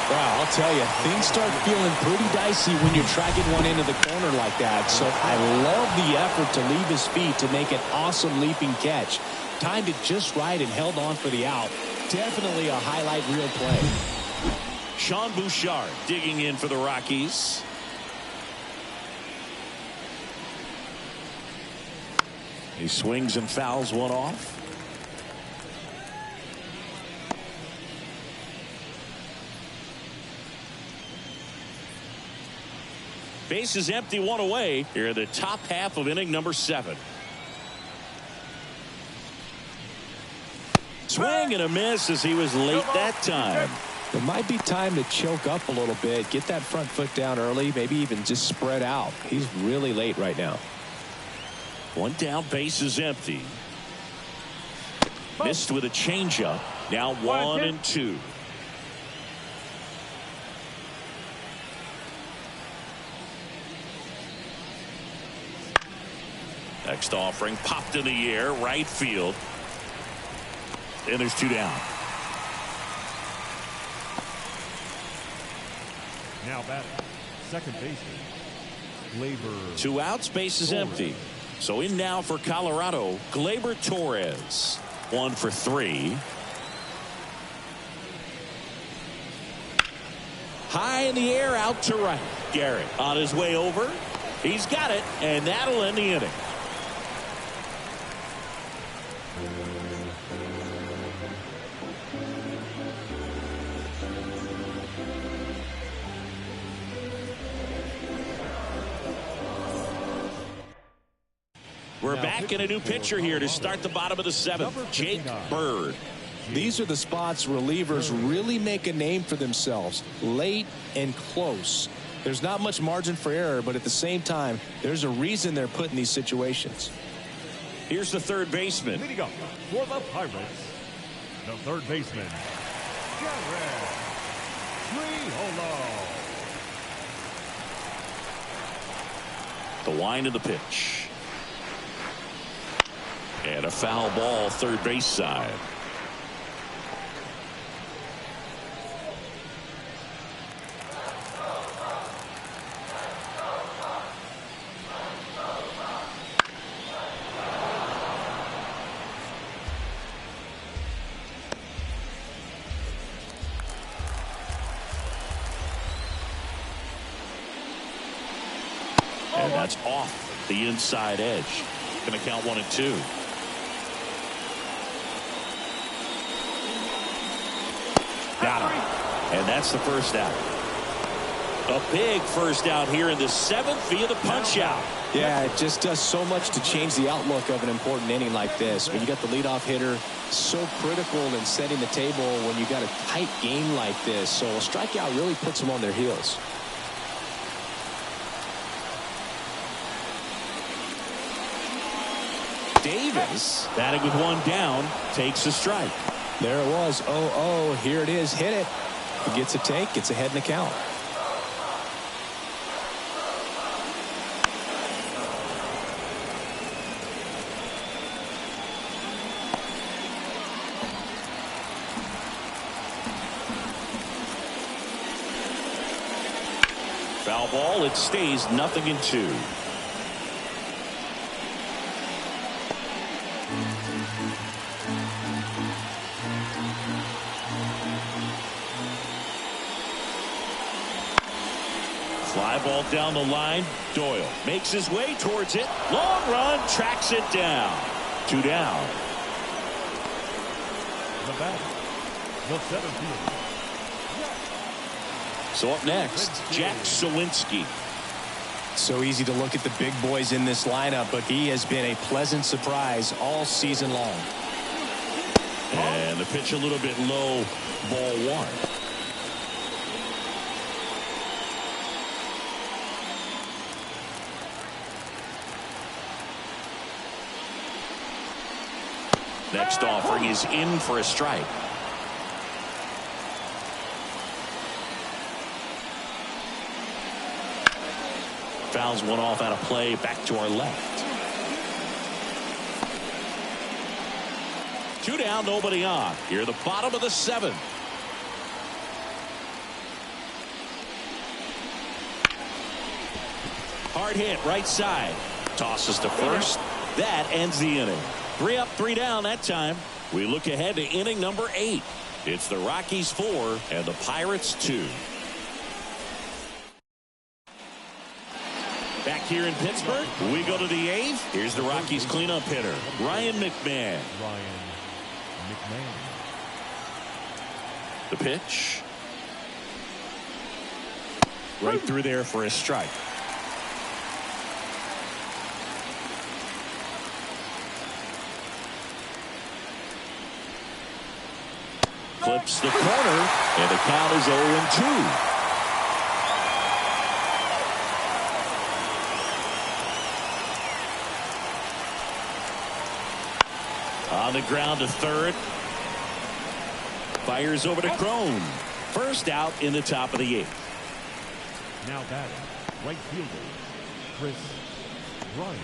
Wow, I'll tell you, things start feeling pretty dicey when you're tracking one into the corner like that. So I love the effort to leave his feet to make an awesome leaping catch. Timed it just right and held on for the out. Definitely a highlight reel play. Sean Bouchard digging in for the Rockies. He swings and fouls one off. Base is empty, 1 away here in the top half of inning number 7. Swing and a miss as he was late that time. It might be time to choke up a little bit, get that front foot down early, maybe even just spread out. He's really late right now. 1 down, base is empty. Missed with a changeup. Now 1-2. Next offering popped in the air, right field. And there's 2 down. Now batting, second baseman, Gleyber. 2 outs, base is empty. So in now for Colorado, Gleyber Torres. 1 for 3. High in the air, out to right. Garrett on his way over. He's got it, and that'll end the inning. We're back in a new pitcher here to start the bottom of the 7th. Jake Bird. These are the spots relievers really make a name for themselves. Late and close. There's not much margin for error, but at the same time, there's a reason they're put in these situations. Here's the third baseman. Leading up for the Pirates, the third baseman, Garrett Triolo. The wind of the pitch. And a foul ball, third base side. And that's off the inside edge. Going to count 1 and 2. Got him. And that's the first out. A big first out here in the 7th via the punch out. Yeah, it just does so much to change the outlook of an important inning like this. When you got the leadoff hitter, so critical in setting the table when you got a tight game like this. So a strikeout really puts them on their heels. Davis batting with 1 down, takes a strike. There it was. 0-0. Here it is. Hit it. He gets a take. Gets ahead in the count. Foul ball. It stays 0-2. Fly ball down the line. Doyle makes his way towards it. Long run, tracks it down. 2 down. The batter, the center fielder. So up next, Jack Sawinski. So easy to look at the big boys in this lineup, but he has been a pleasant surprise all season long. And the pitch a little bit low, ball 1. Next offering is in for a strike. Fouls one off out of play, back to our left. 2 down, nobody on. Here the bottom of the 7th. Hard hit, right side. Tosses to first. That ends the inning. 3 up, 3 down that time. We look ahead to inning number 8. It's the Rockies 4 and the Pirates 2. Back here in Pittsburgh, we go to the 8th. Here's the Rockies cleanup hitter, Ryan McMahon. The pitch. Right through there for a strike. Clips the corner, and the count is 0-2. On the ground to third. Fires over to Crone. First out in the top of the 8th. Now batting, right fielder, Chris Bryant.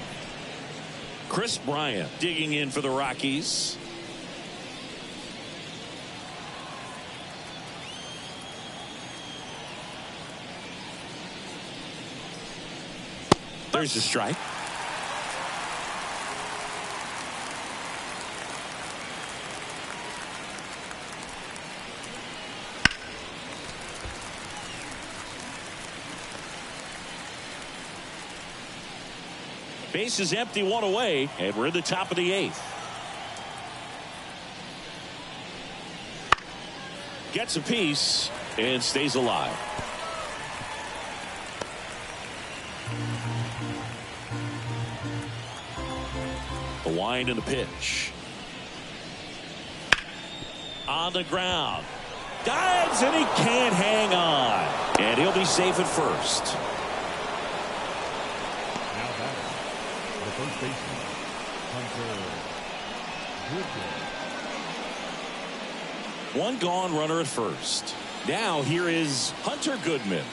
Chris Bryant digging in for the Rockies. There's a strike. Base is empty, one away, and we're in the top of the 8th. Gets a piece and stays alive. The wind and the pitch. On the ground. Dives and he can't hang on. And he'll be safe at first. First baseman, Hunter Goodman. One gone runner at first. Now here is Hunter Goodman.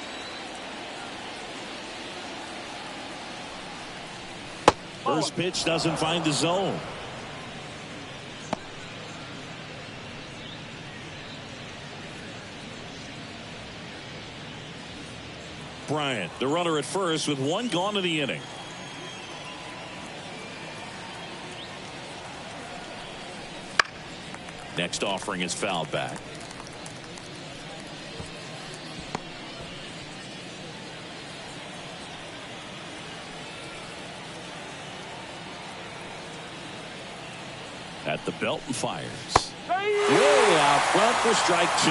First pitch doesn't find the zone. Bryant, the runner at first with one gone in the inning. Next offering is fouled back. At the belt and fires. Way out front for strike 2.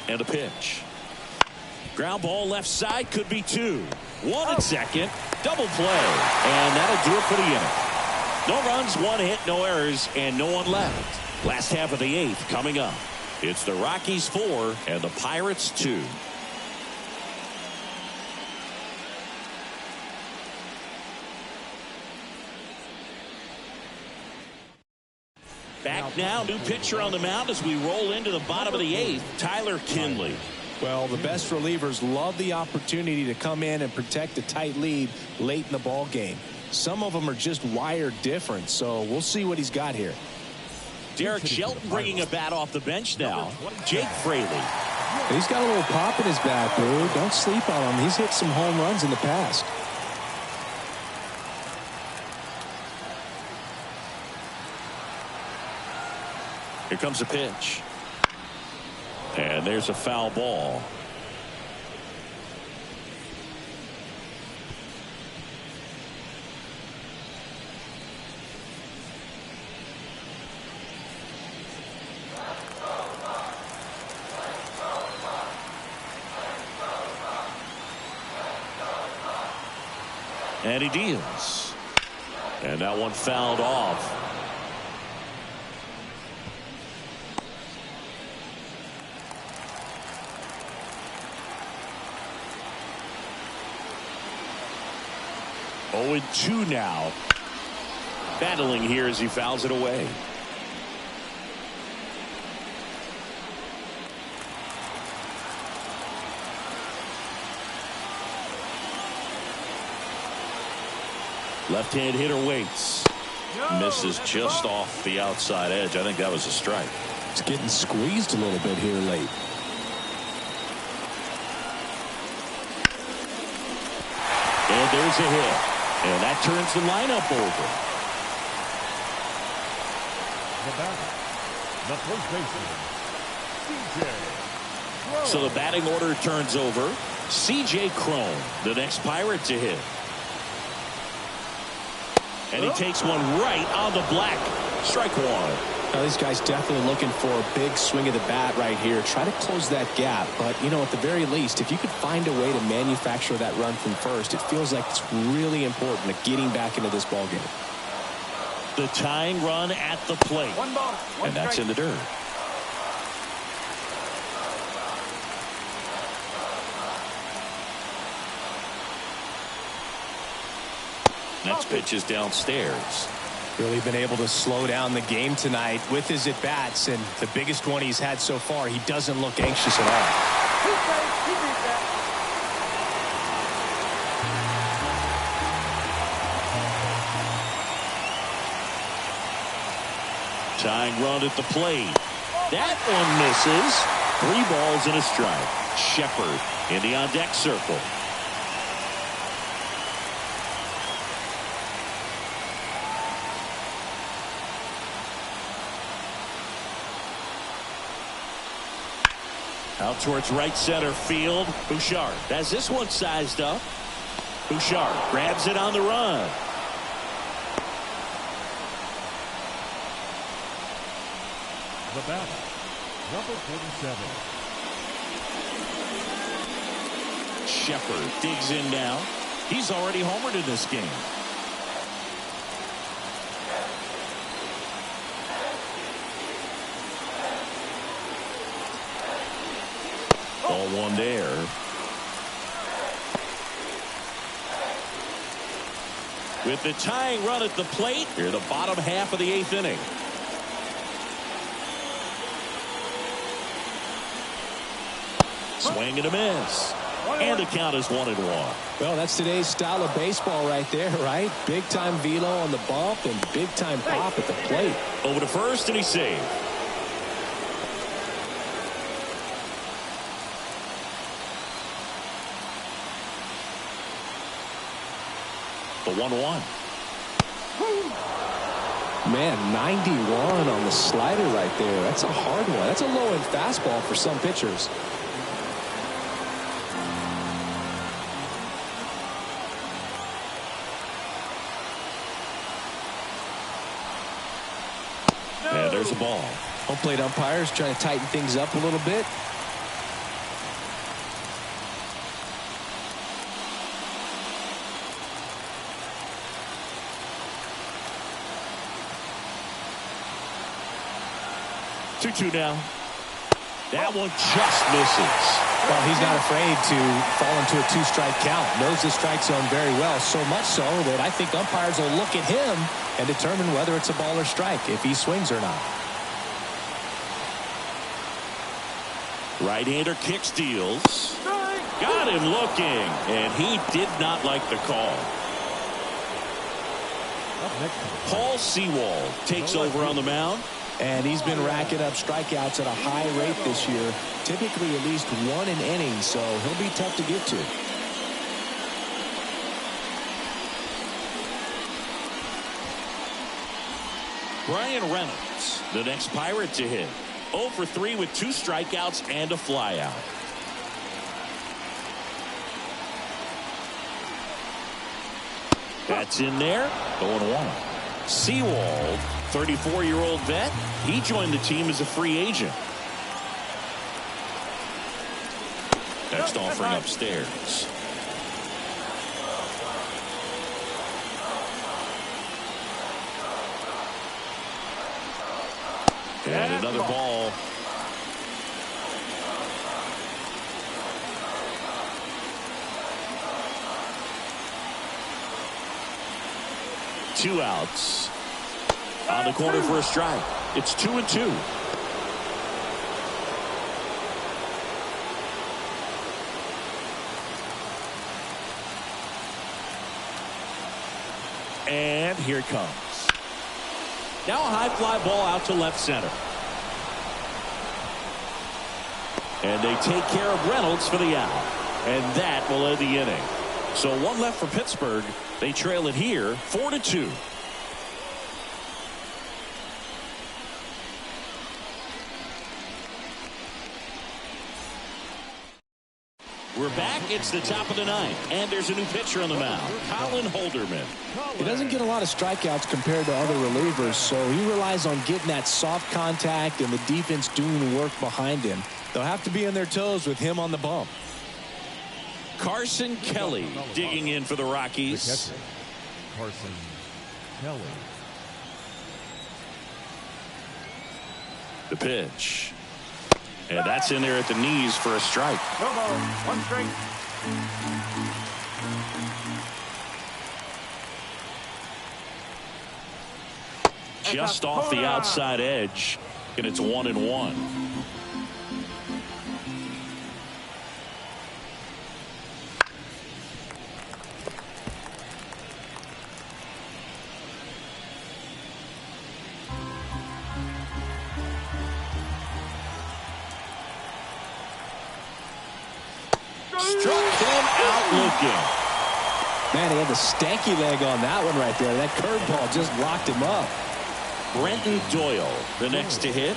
And a pitch. Ground ball left side, could be 2. 1 at second. Double play. And that'll do it for the inning. No runs, 1 hit, no errors, and no one left. Last half of the 8th coming up. It's the Rockies 4 and the Pirates 2. Back now, new pitcher on the mound as we roll into the bottom of the 8th, Tyler Kinley. Well, the best relievers love the opportunity to come in and protect a tight lead late in the ball game. Some of them are just wired different, so we'll see what he's got here. Derek Shelton bringing a bat off the bench now. Jake Fraley. He's got a little pop in his bat, dude. Don't sleep on him. He's hit some home runs in the past. Here comes a pitch. And there's a foul ball. And he deals. And that one fouled off. Oh, 2 now. Battling here as he fouls it away. Left-hand hitter waits. Misses just off the outside edge. I think that was a strike. It's getting squeezed a little bit here late. And there's a hit. And that turns the lineup over. The first baseman, C.J. So the batting order turns over. C.J. Cron, the next Pirate to hit. And he takes one right on the black. Strike 1. Now, these guys definitely looking for a big swing of the bat right here. Try to close that gap. But, you know, at the very least, if you could find a way to manufacture that run from first, it feels like it's really important to getting back into this ball game. The tying run at the plate. And that's in the dirt. Next pitch is downstairs. Really been able to slow down the game tonight with his at-bats, and the biggest one he's had so far, he doesn't look anxious at all. Tying run at the plate. That one misses. 3 balls and a strike. Shepard in the on-deck circle. Out towards right center field. Bouchard has this one sized up. Bouchard grabs it on the run. The batter, number 47. Shepard digs in now. He's already homered in this game. Ball 1 there. With the tying run at the plate, here the bottom half of the 8th inning. Swing and a miss. And the count is 1-1. Well, that's today's style of baseball right there, right? Big time velo on the bump and big time pop at the plate. Over to first, and he's saved. The 1-1. Man, 91 on the slider right there. That's a hard one. That's a low-end fastball for some pitchers. And there's a ball. Home plate umpires trying to tighten things up a little bit. Two now. That one just misses. Well, he's not afraid to fall into a 2-strike count. Knows the strike zone very well, so much so that I think umpires will look at him and determine whether it's a ball or strike, if he swings or not. Right-hander kick steals. Got him looking, and he did not like the call. Paul Sewald takes over on the mound. And he's been racking up strikeouts at a high rate this year, typically at least 1 an inning, so he'll be tough to get to. Brian Reynolds, the next Pirate to hit. 0 for 3 with 2 strikeouts and a flyout. That's in there. 0-1. Sewald, 34-year-old vet. He joined the team as a free agent. Next offering upstairs. And another ball. Two outs. On the corner for a strike. It's 2-2. And here it comes. Now a high fly ball out to left center. And they take care of Reynolds for the out. And that will end the inning. So 1 left for Pittsburgh. They trail it here 4-2. We're back. It's the top of the 9th, and there's a new pitcher on the mound, Colin Holderman. He doesn't get a lot of strikeouts compared to other relievers, so he relies on getting that soft contact and the defense doing the work behind him. They'll have to be on their toes with him on the bump. Carson Kelly digging in for the Rockies. Carson Kelly. The pitch. And that's in there at the knees for a strike. No ball. 1 strike. just off the outside edge, and it's 1-1. Struck him out looking. Man, he had the stanky leg on that one right there. That curveball just locked him up. Brenton Doyle, the next to hit.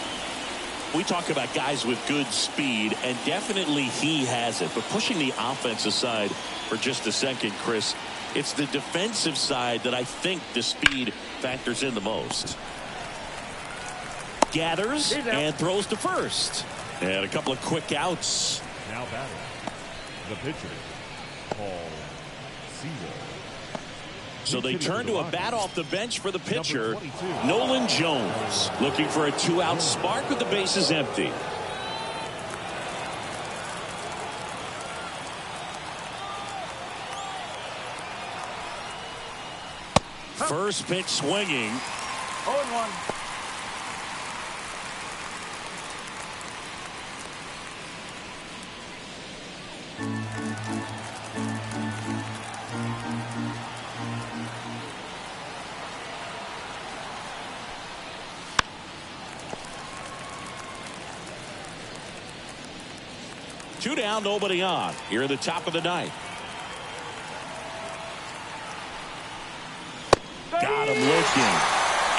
We talk about guys with good speed, and definitely he has it. But pushing the offense aside for just a second, Chris, it's the defensive side that I think the speed factors in the most. Gathers and throws to first. And a couple of quick outs. Now batting, the pitcher, Paul Sewell. So they turn to a bat off the bench for the pitcher, Nolan Jones, looking for a 2-out spark with the bases empty. First pitch swinging. 0-1. Two down, nobody on. Here at the top of the ninth. Got him looking.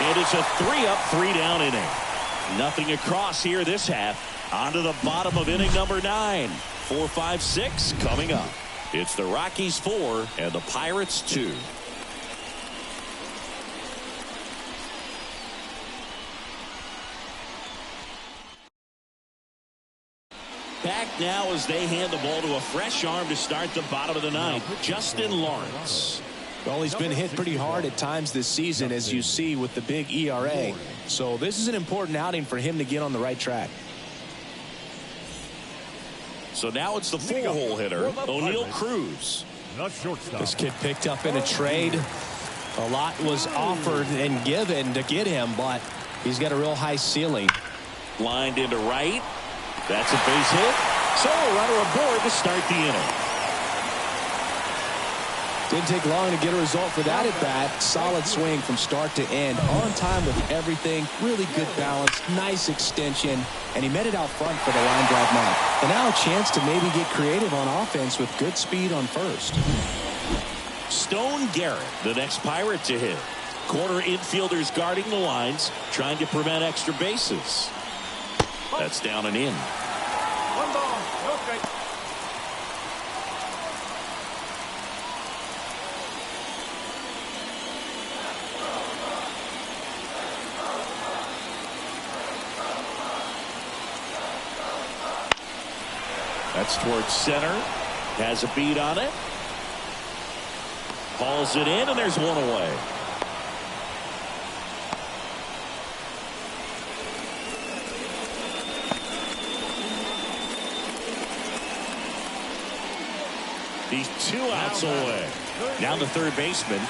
And it's a 3-up, 3-down inning. Nothing across here this half. On to the bottom of inning number 9. 4, 5, 6 coming up. It's the Rockies 4 and the Pirates 2. Back now as they hand the ball to a fresh arm to start the bottom of the ninth, Justin Lawrence. Well, he's been hit pretty hard at times this season, as you see with the big ERA. So this is an important outing for him to get on the right track. So now it's the 4-hole hitter, O'Neal Cruz. This kid picked up in a trade. A lot was offered and given to get him, but he's got a real high ceiling. Lined into right. That's a base hit. So a runner aboard to start the inning. Didn't take long to get a result for that at bat. Solid swing from start to end. On time with everything. Really good balance. Nice extension. And he met it out front for the line drive knock. And now a chance to maybe get creative on offense with good speed on first. Stone Garrett, the next Pirate to hit. Corner infielders guarding the lines, trying to prevent extra bases. That's down and in. 1 ball, no strike. That's towards center. Has a beat on it. Hauls it in, and there's one away. He's 2 outs away. Now the third baseman.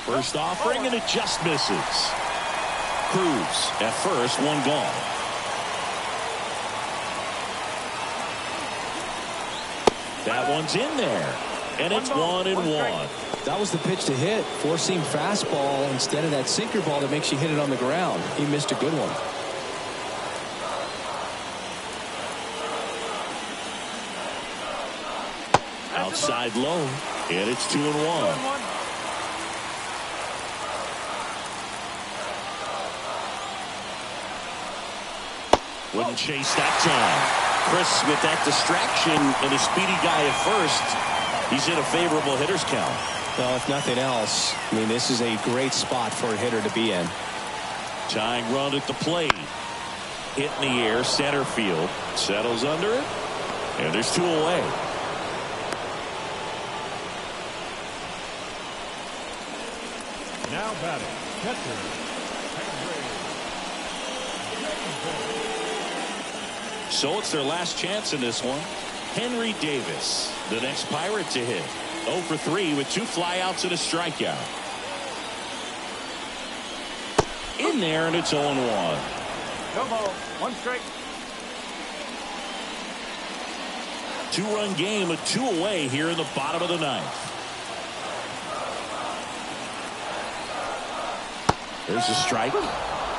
First offering, and it just misses. Cruz at first, 1 gone. That one's in there, and it's 1-1. That was the pitch to hit. Four-seam fastball instead of that sinker ball that makes you hit it on the ground. He missed a good one. Outside low, and it's 2-1. Wouldn't chase that time. Chris, with that distraction and a speedy guy at first, he's in a favorable hitter's count. Well, if nothing else, I mean, this is a great spot for a hitter to be in. Tying run at the plate. Hit in the air, center field. Settles under it, and there's 2 away. Now batting, catcher, So it's their last chance in this one. Henry Davis, the next Pirate to hit. 0 for 3 with 2 flyouts and a strikeout. In there, and it's 0-1. No ball. 1 strike. 2-run game with 2 away here in the bottom of the 9th. There's a strike.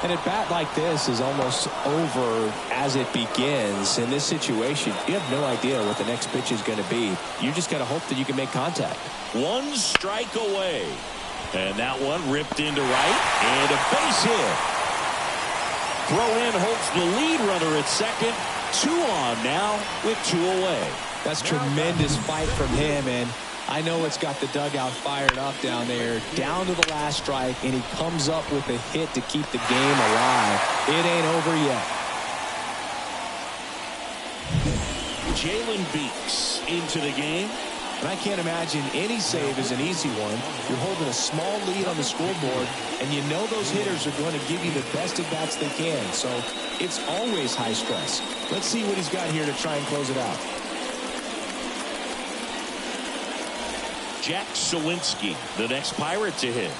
And a bat like this is almost over as it begins. In this situation, you have no idea what the next pitch is going to be. You just got to hope that you can make contact. 1 strike away. And that one ripped into right. And a base hit. Throw in holds the lead runner at second. 2 on now with 2 away. That's tremendous fight from him, and I know it's got the dugout fired up down there. Down to the last strike, and he comes up with a hit to keep the game alive. It ain't over yet. Jalen Beeks into the game. And I can't imagine any save is an easy one. You're holding a small lead on the scoreboard, and you know those hitters are going to give you the best at bats they can. So it's always high stress. Let's see what he's got here to try and close it out. Jack Sawinski, the next Pirate to hit.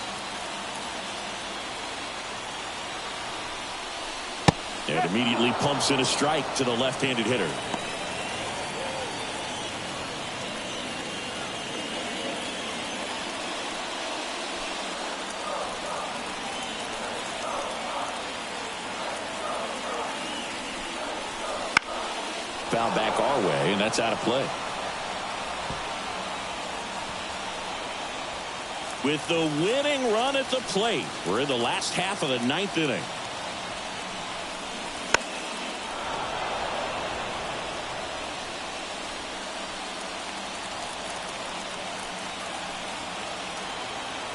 And immediately pumps in a strike to the left-handed hitter. Foul back our way, and that's out of play. With the winning run at the plate, we're in the last half of the 9th inning.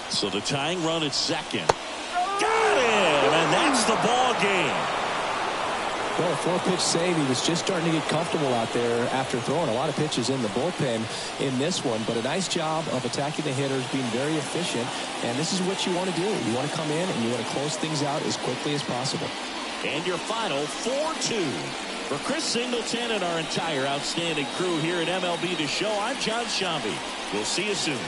So the tying run at second. Got him, and that's the ball game. Well, a 4-pitch save. He was just starting to get comfortable out there after throwing a lot of pitches in the bullpen in this one. But a nice job of attacking the hitters, being very efficient. And this is what you want to do. You want to come in and you want to close things out as quickly as possible. And your final 4-2. For Chris Singleton and our entire outstanding crew here at MLB The Show, I'm John Shambi. We'll see you soon.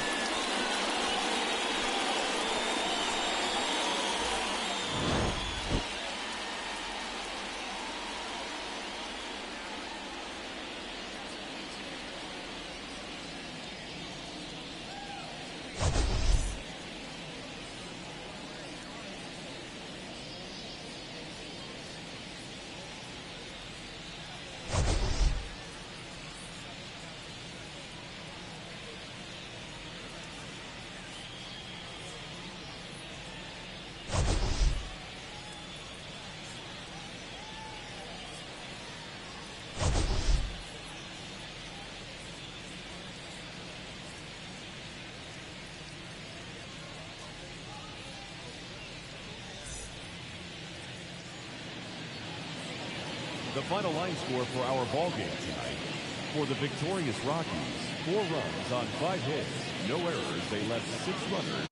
The final line score for our ball game tonight. For the victorious Rockies, 4 runs on 5 hits, no errors. They left 6 runners